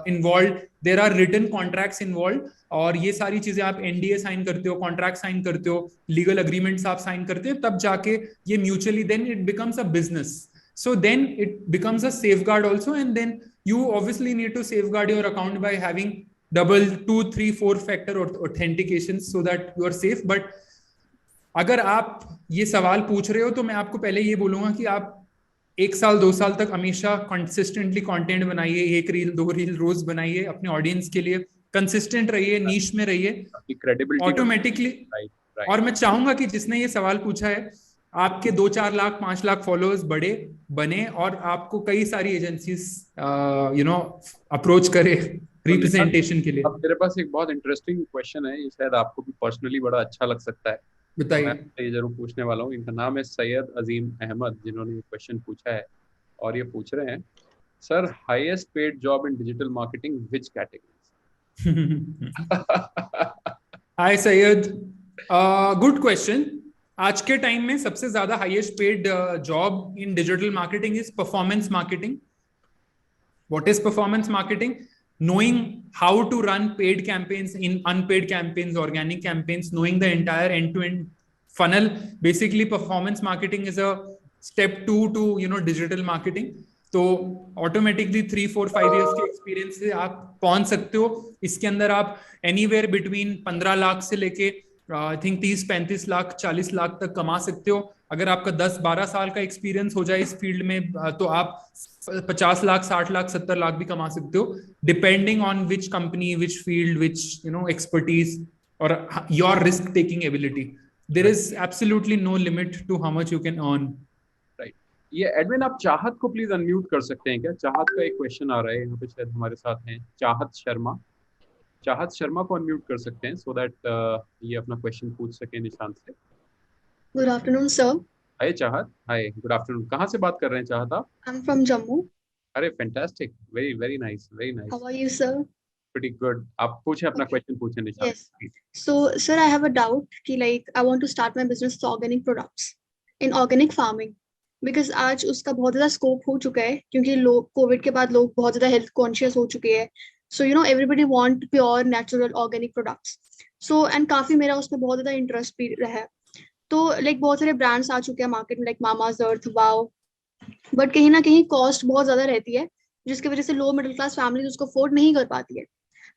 involve, there are written contracts involve, और ये सारी चीजें आप एनडीए साइन करते हो, कॉन्ट्रैक्ट साइन करते हो, लीगल अग्रीमेंट्स आप साइन करते हो, तब जाके ये mutually then it becomes a business. So then it becomes a safeguard also, and then you obviously need to safeguard your account by having double 2 3 4 factor authentication so that you are safe. But अगर आप ये सवाल पूछ रहे हो तो मैं आपको पहले ये बोलूंगा कि आप 1 साल 2 साल तक हमेशा कंसिस्टेंटली कंटेंट बनाइए, 1 रील 2 रील रोज बनाइए अपने ऑडियंस के लिए, कंसिस्टेंट रहिए, नीश में रहिए, ऑटोमेटिकली। और मैं चाहूंगा कि जिसने ये सवाल पूछा है, आपके 2 4 लाख 5 लाख फॉलोअर्स बने और आपको कई सारी एजेंसीज अप्रोच करे रिप्रेजेंटेशन के लिए।
अब मेरे पास एक बहुत इंटरेस्टिंग क्वेश्चन है, ये शायद आपको भी पर्सनली बड़ा अच्छा लग सकता है,
बताइए।
मैं ये जरूर पूछने वाला हूँ। इनका नाम है सैयद अजीम अहमद, जिन्होंने ये क्वेश्चन पूछा है, और ये पूछ रहे हैं, sir highest paid job in digital marketing which categories?
Hi Syed, good question. आज के टाइम में सबसे ज्यादा highest paid job in digital marketing is performance marketing. What is performance marketing? knowing how to run paid campaigns, in unpaid campaigns, organic campaigns, knowing the entire end-to-end funnel. Basically performance marketing is a step 2 to digital marketing. तो automatically 3 4 5 years के experience से आप पहुंच सकते हो। इसके अंदर आप एनीवेयर बिटवीन 15 लाख से लेके आई थिंक 30 35 लाख 40 लाख तक कमा सकते हो। अगर आपका 10 12 साल का एक्सपीरियंस हो जाए इस फील्ड में, तो आप 50 लाख, 60 लाख, 70 लाख भी कमा सकते हो, depending on which company, which field, which expertise और your risk taking ability. There is absolutely no limit to how much you can earn.
Right. ये एडमिन आप चाहत को प्लीज अनम्यूट कर सकते हैं क्या? चाहत का एक क्वेश्चन आ रहा है यहाँ पे, शायद हमारे साथ हैं चाहत शर्मा. चाहत शर्मा को अनम्यूट कर सकते हैं सो दैट ये अपना क्वेश्चन पूछ सके निशांत से.
Good afternoon, sir.
हाय चाहत. हाय, गुड आफ्टरनून. कहाँ से बात कर रहे हैं चाहत आप?
I'm from Jammu.
अरे fantastic, very very nice, very nice.
How are you, sir?
Pretty good. आप पूछें अपना
Okay.
क्वेश्चन, पूछें Nishant.
Yes. So, sir, I have a doubt कि I want to start my business with organic products in organic farming because आज उसका बहुत ज़्यादा scope हो चुका है क्योंकि लोग कोविड के बाद लोग बहुत ज़्यादा health conscious हो चुके हैं. So everybody want pure natural organic products. So and काफी मेरा उसमें बहुत ज़्यादा interest भी रहा है. तो बहुत सारे ब्रांड्स आ चुके हैं मार्केट में मामाज अर्थ, वाओ, बट कहीं ना कहीं कॉस्ट बहुत ज्यादा रहती है जिसकी वजह से लो मिडिल क्लास फैमिली उसको अफोर्ड नहीं कर पाती है.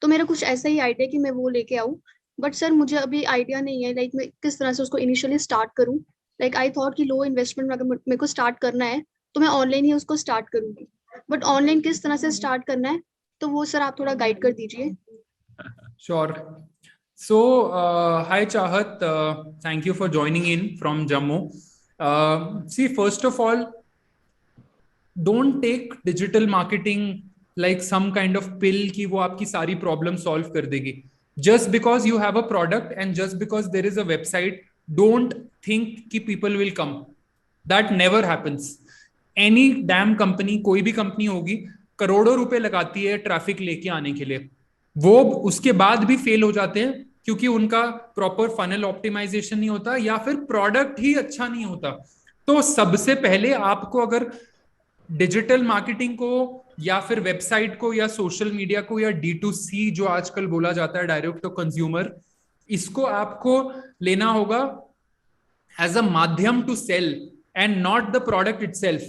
तो मेरा कुछ ऐसा ही आइडिया कि मैं वो लेके आऊँ, बट सर मुझे अभी आइडिया नहीं है मैं किस तरह से उसको इनिशियली स्टार्ट करूँ. आई थॉट कि लो इन्वेस्टमेंट में अगर मेरे को स्टार्ट करना है तो मैं ऑनलाइन ही उसको स्टार्ट करूंगी, बट ऑनलाइन किस तरह से स्टार्ट करना है तो वो सर आप थोड़ा गाइड कर दीजिए.
Sure. So, hi Chahat, thank you for joining in from Jammu. See, first of all, don't take digital marketing like some kind of pill कि वो आपकी सारी problem solve कर देगी. Just because you have a product and just because there is a website, don't think कि people will come. That never happens. Any damn company, कोई भी company होगी, करोड़ों रुपए लगाती है ट्रैफिक लेके आने के लिए, वो उसके बाद भी फेल हो जाते हैं क्योंकि उनका प्रॉपर फनल ऑप्टिमाइजेशन नहीं होता या फिर प्रोडक्ट ही अच्छा नहीं होता. तो सबसे पहले आपको अगर डिजिटल मार्केटिंग को या फिर वेबसाइट को या सोशल मीडिया को या D2C जो आजकल बोला जाता है, डायरेक्ट टू कंज्यूमर, इसको आपको लेना होगा एज अ माध्यम to sell and not the product itself.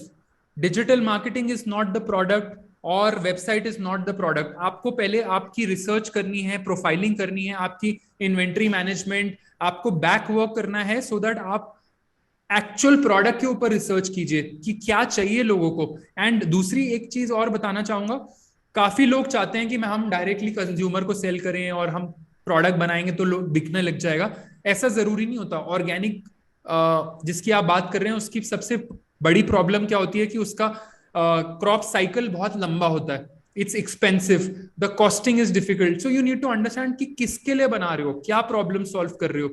Digital marketing is not the product और website is not the product. आपको पहले आपकी रिसर्च करनी है, प्रोफाइलिंग करनी है, आपकी इन्वेंट्री मैनेजमेंट, आपको बैक वर्क करना है सो दैट आप एक्चुअल प्रोडक्ट के ऊपर रिसर्च कीजिए कि क्या चाहिए लोगों को. एंड दूसरी एक चीज और बताना चाहूंगा, काफी लोग चाहते हैं कि हम डायरेक्टली कंज्यूमर को सेल करें और हम प्रोडक्ट बनाएंगे तो लोग बिकने लग जाएगा. ऐसा जरूरी नहीं होता. ऑर्गेनिक जिसकी आप बात कर रहे हैं उसकी सबसे बड़ी प्रॉब्लम क्या होती है कि उसका क्रॉप साइकिल बहुत लंबा होता है. It's expensive, the costing is difficult. So you need to understand कि किसके लिए बना रहे हो, क्या प्रॉब्लम सॉल्व कर रहे हो.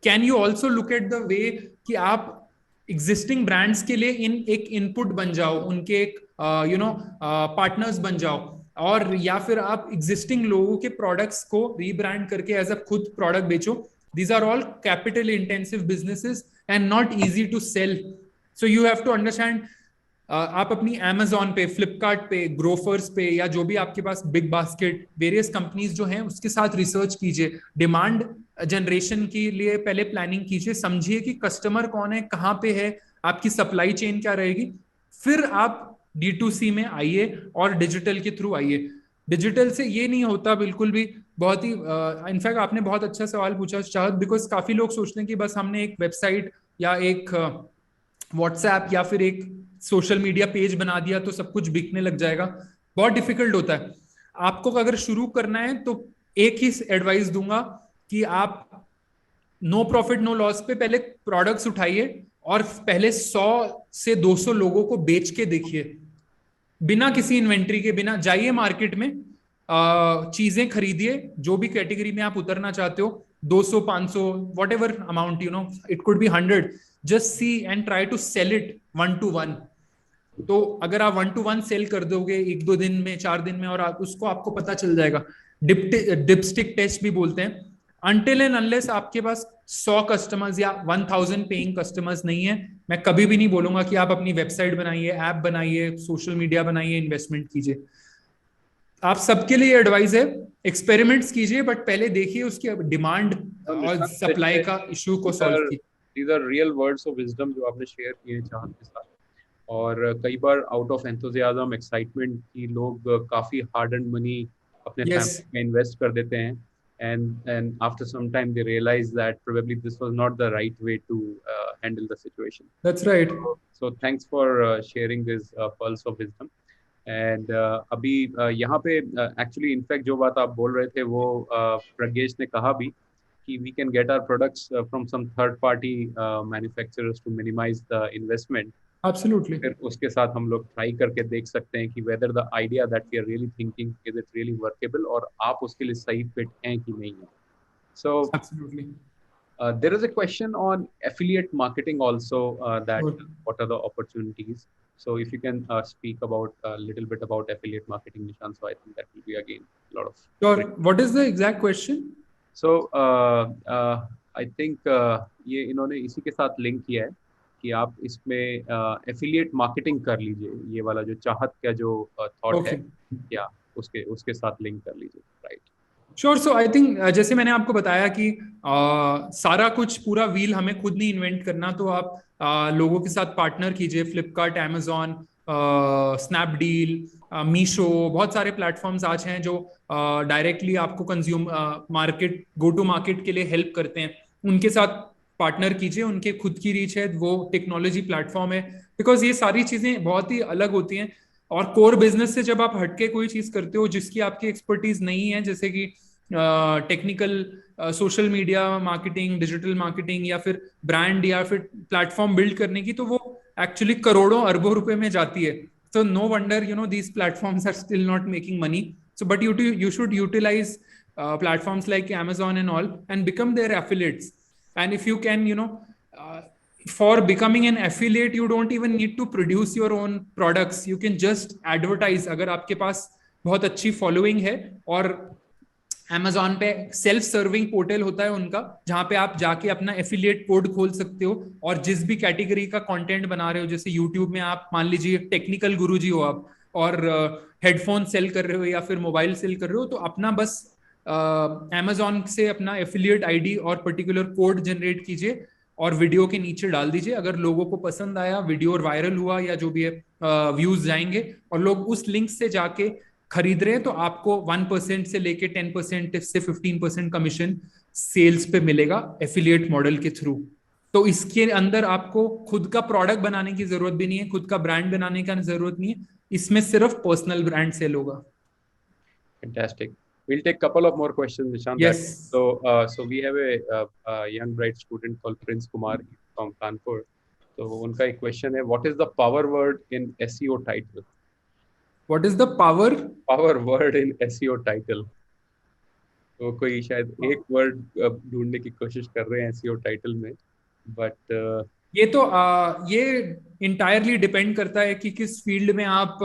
Can you also look at the way कि आप एग्जिस्टिंग ब्रांड्स के लिए एक इनपुट बन जाओ, उनके एक पार्टनर्स बन जाओ, और या फिर आप एग्जिस्टिंग लोगों के प्रोडक्ट्स को रीब्रांड करके एज अ खुद प्रोडक्ट बेचो. These are all capital intensive businesses and not easy to sell. So you have to understand, आप अपनी Amazon पे, Flipkart पे, Grofers पे या जो भी आपके पास बिग बास्केट वेरियस कंपनीज जो हैं उसके साथ रिसर्च कीजिए. डिमांड जनरेशन के लिए पहले प्लानिंग कीजिए, समझिए कि कस्टमर कौन है, कहाँ पे है, आपकी सप्लाई चेन क्या रहेगी. फिर आप D2C में आइए और डिजिटल के थ्रू आइए. डिजिटल से ये नहीं होता बिल्कुल भी. बहुत ही इनफैक्ट आपने बहुत अच्छा सवाल पूछा चाहत, बिकॉज काफी लोग सोचते हैं कि बस हमने एक वेबसाइट या एक व्हाट्सएप या फिर एक सोशल मीडिया पेज बना दिया तो सब कुछ बिकने लग जाएगा. बहुत डिफिकल्ट होता है. आपको अगर शुरू करना है तो एक ही एडवाइस दूंगा कि आप नो प्रॉफिट नो लॉस पे पहले प्रोडक्ट्स उठाइए और पहले 100 से 200 लोगों को बेच के देखिए, बिना किसी इन्वेंट्री के. बिना जाइए मार्केट में, चीजें खरीदिए, जो भी कैटेगरी में आप उतरना चाहते हो, 200, 500, whatever amount, it could be 100. Just see and try to sell it 1 to 1. तो अगर आप 1 to 1 सेल कर दोगे 1-2 दिन में, 4 दिन में, और उसको आपको पता चल जाएगा. डिपस्टिक टेस्ट भी बोलते हैं. अनटिल एंड अनलेस आपके पास 100 कस्टमर्स या 1000 पेइंग कस्टमर्स नहीं है, मैं कभी भी नहीं बोलूंगा कि आप अपनी वेबसाइट बनाइए, ऐप बनाइए, सोशल मीडिया बनाइए, इन्वेस्टमेंट कीजिए. आप सबके लिए एडवाइस है, एक्सपेरिमेंट्स कीजिए, बट पहले देखिए उसकी डिमांड और सप्लाई का इशू को सॉल्व कीजिए.
These are real words of wisdom जो आपने शेयर किए हैं चाहत के साथ. और कई बार आउट ऑफ एंथुसियाज्म, एक्साइटमेंट की लोग काफी हार्ड एंड मनी अपने फैमिली में इन्वेस्ट कर देते हैं, and after some time they realize that probably this was not the right way to handle the situation.
That's right.
So thanks for sharing this pearls of wisdom. And अभी यहाँ पे actually in fact जो बात आप बोल रहे थे वो प्रज्ञेश ने कहा भी कि we can get our products from some third party manufacturers to minimize the investment.
Absolutely.
फिर उसके साथ हम लोग ट्राई करके देख सकते हैं कि whether the idea that we are really thinking is it really workable और आप उसके लिए सही फिट हैं कि नहीं है. So
absolutely.
there is a question on affiliate marketing also that
Sure.
what are the opportunities. So if you can speak about a little bit about affiliate marketing, Nishan, so I think that will be again a lot of.
Sure. What is the exact question?
So I think ये इन्होंने इसी के साथ link किया है कि आप इसमें एफिलिएट मार्केटिंग कर लीजिए, ये वाला जो चाहत का जो थॉट है या उसके साथ लिंक कर लीजिए, right?
Sure. So I think जैसे मैंने आपको बताया कि सारा कुछ पूरा व्हील हमें खुद नहीं इन्वेंट करना, तो आप लोगों के साथ पार्टनर कीजिए, फ्लिपकार्ट, अमेजॉन, स्नैपडील, मीशो, बहुत सारे प्लेटफॉर्म्स आज हैं जो डायरेक्टली आपको consume market, go to market के लिए हेल्प करते हैं। उनके साथ पार्टनर कीजिए, उनके खुद की रीच है, वो टेक्नोलॉजी प्लेटफॉर्म है, बिकॉज ये सारी चीजें बहुत ही अलग होती हैं। और कोर बिजनेस से जब आप हटके कोई चीज करते हो जिसकी आपकी एक्सपर्टीज नहीं है, जैसे कि technical social media marketing, digital marketing, या फिर ब्रांड, या फिर प्लेटफॉर्म बिल्ड करने की, तो वो एक्चुअली करोड़ों अरबों रुपए में जाती है। So no wonder, these platforms are still not making money. So, but you should utilize platforms like Amazon and all and become their affiliates. And if you can, for becoming an affiliate, you don't even need to produce your own products. You can just advertise. अगर आपके पास बहुत अच्छी following है, और Amazon पे self serving portal होता है उनका, जहां पे आप जाके अपना एफिलिएट कोड खोल सकते हो, और जिस भी कैटेगरी का कंटेंट बना रहे हो, जैसे यूट्यूब में आप मान लीजिए टेक्निकल गुरुजी हो आप, और हेडफोन सेल कर रहे हो या फिर मोबाइल सेल कर रहे हो, तो अपना बस Amazon से अपना एफिलिएट आईडी और पर्टिकुलर कोड जनरेट कीजिए और वीडियो के नीचे डाल दीजिए। अगर लोगों को पसंद आया, वीडियो वायरल हुआ, या जो भी है व्यूज जाएंगे और लोग उस लिंक से जाके खरीद रहे हैं, तो आपको 1% से लेके 10% से 15% कमीशन सेल्स पे मिलेगा एफिलिएट मॉडल के थ्रू। तो इसके अंदर आपको खुद का प्रोडक्ट बनाने की जरूरत भी नहीं है, खुद का ब्रांड बनाने का जरूरत नहीं है, इसमें सिर्फ पर्सनल ब्रांड सेल होगा।
Fantastic. We'll take a couple of more questions, Nishant.
Yes.
So we have a young bright student called Prince Kumar from Kanpur. So उनका एक question है, what is the power word in SEO title?
What is the power
word in SEO title? तो कोई शायद एक word ढूंढने की कोशिश कर रहे हैं SEO टाइटल में, बट
ये तो ये इंटायरली डिपेंड करता है कि किस फील्ड में आप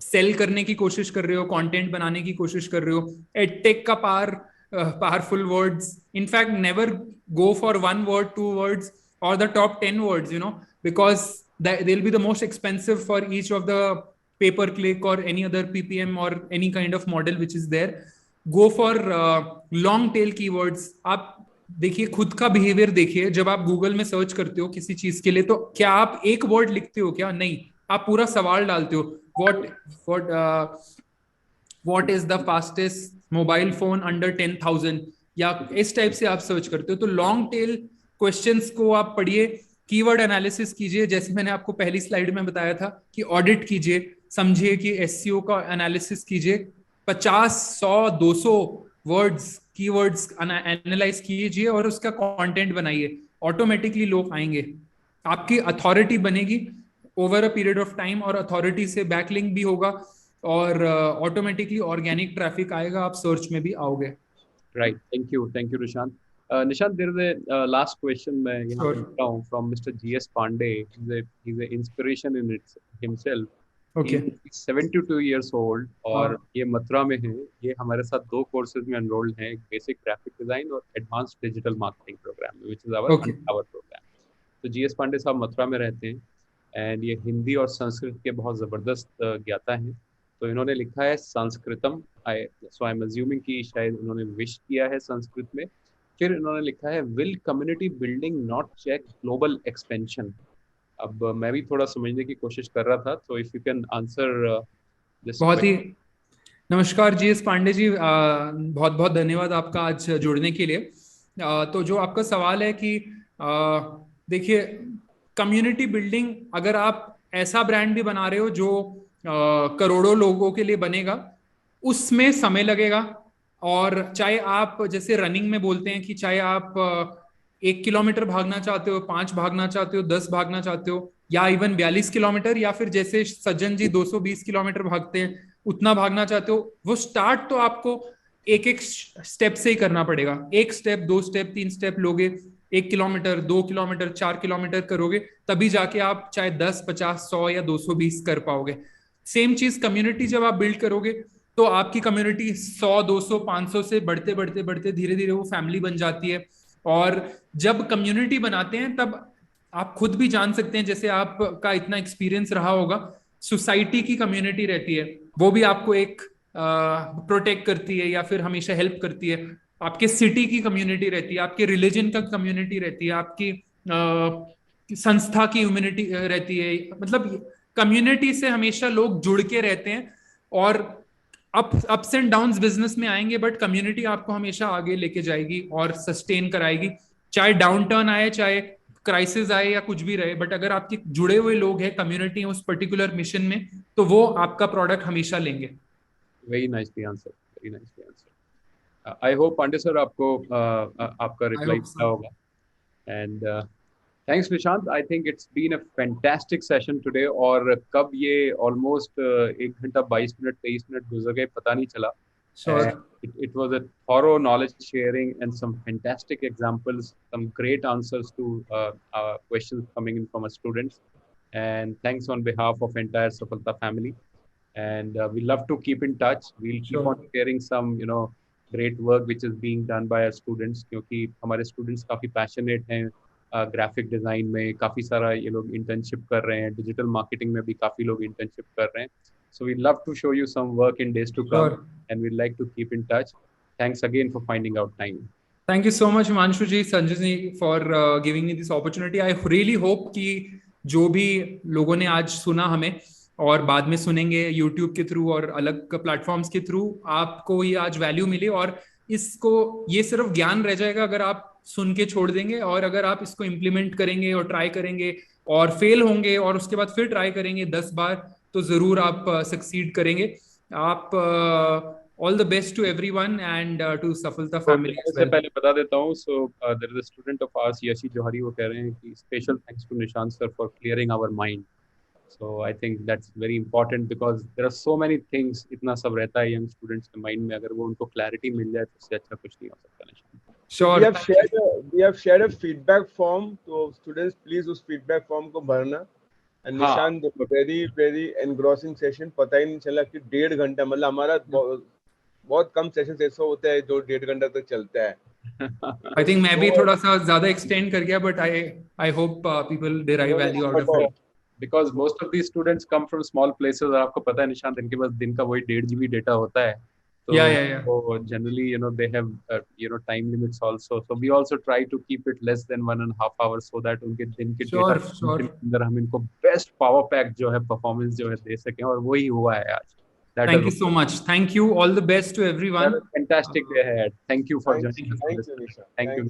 सेल करने की कोशिश कर रहे हो, कंटेंट बनाने की कोशिश कर रहे हो। एडटेक का powerful words, in fact never go for 1 word, 2 words or the top 10 words, because they'll be the most expensive for each of the pay-per-click or any other PPM or any kind of model which is there. Go for long tail keywords. आप देखिए, खुद का behaviour देखिए, जब आप Google में search करते हो किसी चीज के लिए, तो क्या आप एक वर्ड लिखते हो क्या? नहीं, आप पूरा सवाल डालते हो। what is the fastest mobile phone under 10,000, या इस टाइप से आप सर्च करते हो। तो लॉन्ग टेल क्वेश्चंस को आप पढ़िए, कीवर्ड एनालिसिस कीजिए, जैसे मैंने आपको पहली स्लाइड में बताया था कि ऑडिट कीजिए, समझिए कि एसईओ का एनालिसिस कीजिए, 50, 100, 200 वर्ड्स, कीवर्ड्स एनालाइज कीजिए और उसका कंटेंट बनाइए। ऑटोमेटिकली लोग आएंगे, आपकी अथॉरिटी बनेगी over a period of time, और अथॉरिटी से बैकलिंक भी होगा, और ऑटोमेटिकली ऑर्गेनिक ट्रैफिक आएगा, आप सर्च में भी आओगे।
Right, thank you Nishant. Nishant, there is a last question मैं यहाँ पे लिखता हूँ from Mr. G.S. Pandey. He's an inspiration in himself.
Okay.
He's 72 years old और ये मथुरा में है। ये हमारे साथ 2 कोर्सेज में एनरोल्ड है, बेसिक ग्राफिक डिजाइन और एडवांस डिजिटल मार्केटिंग प्रोग्राम में, which is our प्रोग्राम। तो G.S. पांडे साहब मथुरा में रहते हैं, एंड ये हिंदी और संस्कृत के बहुत जबरदस्त ज्ञाता हैं। तो इन्होंने लिखा है संस्कृतम, सो आई एम अज्यूमिंग कि शायद उन्होंने विश किया है संस्कृत में। फिर इन्होंने लिखा है will community building not check global expansion. अब मैं भी थोड़ा समझने की कोशिश कर रहा था, तो if you can answer this.
बहुत ही नमस्कार जी एस पांडे जी, बहुत बहुत धन्यवाद आपका आज जुड़ने के लिए। तो जो आपका सवाल है कि देखिए, कम्युनिटी बिल्डिंग अगर आप ऐसा ब्रांड भी बना रहे हो जो करोड़ों लोगों के लिए बनेगा, उसमें समय लगेगा। और चाहे आप जैसे रनिंग में बोलते हैं कि चाहे आप 1 किलोमीटर भागना चाहते हो, 5 भागना चाहते हो, 10 भागना चाहते हो, या इवन 42 किलोमीटर, या फिर जैसे सज्जन जी 220 किलोमीटर भागते हैं उतना भागना चाहते हो, वो स्टार्ट तो आपको एक एक स्टेप से ही करना पड़ेगा। 1 स्टेप, 2 स्टेप, 3 स्टेप लोगे, 1 किलोमीटर, 2 किलोमीटर, 4 किलोमीटर करोगे, तभी जाके आप चाहे 10, 50, 100 या 220 कर पाओगे। सेम चीज कम्युनिटी जब आप बिल्ड करोगे तो आपकी कम्युनिटी 100, 200, 500 से बढ़ते बढ़ते बढ़ते धीरे धीरे वो फैमिली बन जाती है। और जब कम्युनिटी बनाते हैं तब आप खुद भी जान सकते हैं, जैसे आपका इतना एक्सपीरियंस रहा होगा, सोसाइटी की कम्युनिटी रहती है, वो भी आपको एक प्रोटेक्ट करती है या फिर हमेशा हेल्प करती है। आपके सिटी की कम्युनिटी रहती है, आपके रिलीजन का कम्युनिटी रहती है, आपकी संस्था की कम्युनिटी रहती है। मतलब कम्युनिटी से हमेशा लोग जुड़ के रहते हैं, और अप्स एंड डाउन्स बिजनेस में आएंगे, बट कम्युनिटी आपको हमेशा आगे लेके जाएगी और सस्टेन कराएगी। चाहे डाउन टर्न आए, चाहे क्राइसिस आए, या कुछ भी रहे, बट अगर आपके जुड़े हुए लोग हैं, कम्युनिटी है उस पर्टिकुलर मिशन में, तो वो आपका प्रोडक्ट हमेशा लेंगे।
Very nicely answer, very nicely answer. I hope Pandey sir आपको आपका रिप्लाई मिला होगा। And thanks Nishant, I think it's been a fantastic session today. और कब ये ऑलमोस्ट 1 घंटा 22 मिनट 23 मिनट गुजर गए पता नहीं चला।
Sure.
It was a thorough knowledge sharing and some fantastic examples, some great answers to questions coming in from our students. And thanks on behalf of entire Safalta family. And we love to keep in touch. We'll keep
Sure.
on sharing some, great work which is being done by our students, क्योंकि हमारे students काफी passionate हैं graphic design में, काफी सारा ये लोग internship कर रहे हैं, डिजिटल मार्केटिंग में भी काफी लोग इंटर्नशिप कर रहे हैं। So we'd love to show you some work in days to come.
Sure.
And we'd like to keep in touch. Thanks again for finding out time.
Thank you so much, Himanshu ji, Sanjay ji, for giving me this opportunity. I really hope कि जो भी लोगों ने आज सुना हमें और बाद में सुनेंगे YouTube के थ्रू और अलग प्लेटफॉर्म्स के थ्रू, आपको ये आज वैल्यू मिले। और इसको, ये सिर्फ ज्ञान रह जाएगा अगर आप सुन के छोड़ देंगे, और अगर आप इसको इम्प्लीमेंट करेंगे और ट्राई करेंगे और फेल होंगे और उसके बाद फिर ट्राई करेंगे 10 बार, तो जरूर आप सक्सीड करेंगे। आप all the best to everyone and to Safalta family as well.
पहले बता देता हूँ, so there is a student of ours Yashi Johri, वो कह रहे हैं कि special thanks to Nishant sir for clearing our mind. So I think that's very important because there are so many things, इतना सब रहता है यंग स्टूडेंट्स के माइंड में, अगर वो उनको क्लैरिटी मिल जाए तो उससे अच्छा कुछ नहीं हो सकता। Nishant,
Sure.
We have shared a feedback form, तो students please उस feedback form को भरना। And Nishant, very engrossing session, पता ही नहीं चला कि 1.5 घंटा, मतलब हमारा बहुत कम सेशन ऐसा होता है जो 1.5 घंटा तक चलता है।
I think मैं भी थोड़ा सा ज्यादा एक्सटेंड कर गया, but I hope people derive value out of it.
Because most of these students come from small places, और आपको पता है निशांत, इनके पास दिन का वही 1.5 GB डेटा होता है। So,
Yeah.
So generally, they have, time limits also. So we also try to keep it less than 1.5 hours so that उनके दिन के
Sure.
अंदर हम इनको best power pack जो है, performance जो है दे सकें, और वही हुआ है आज।
Thank you so much. Thank you. All the best to everyone.
Fantastic day ahead. Thank you for joining us.
Thank you, Nisha.
Thank you.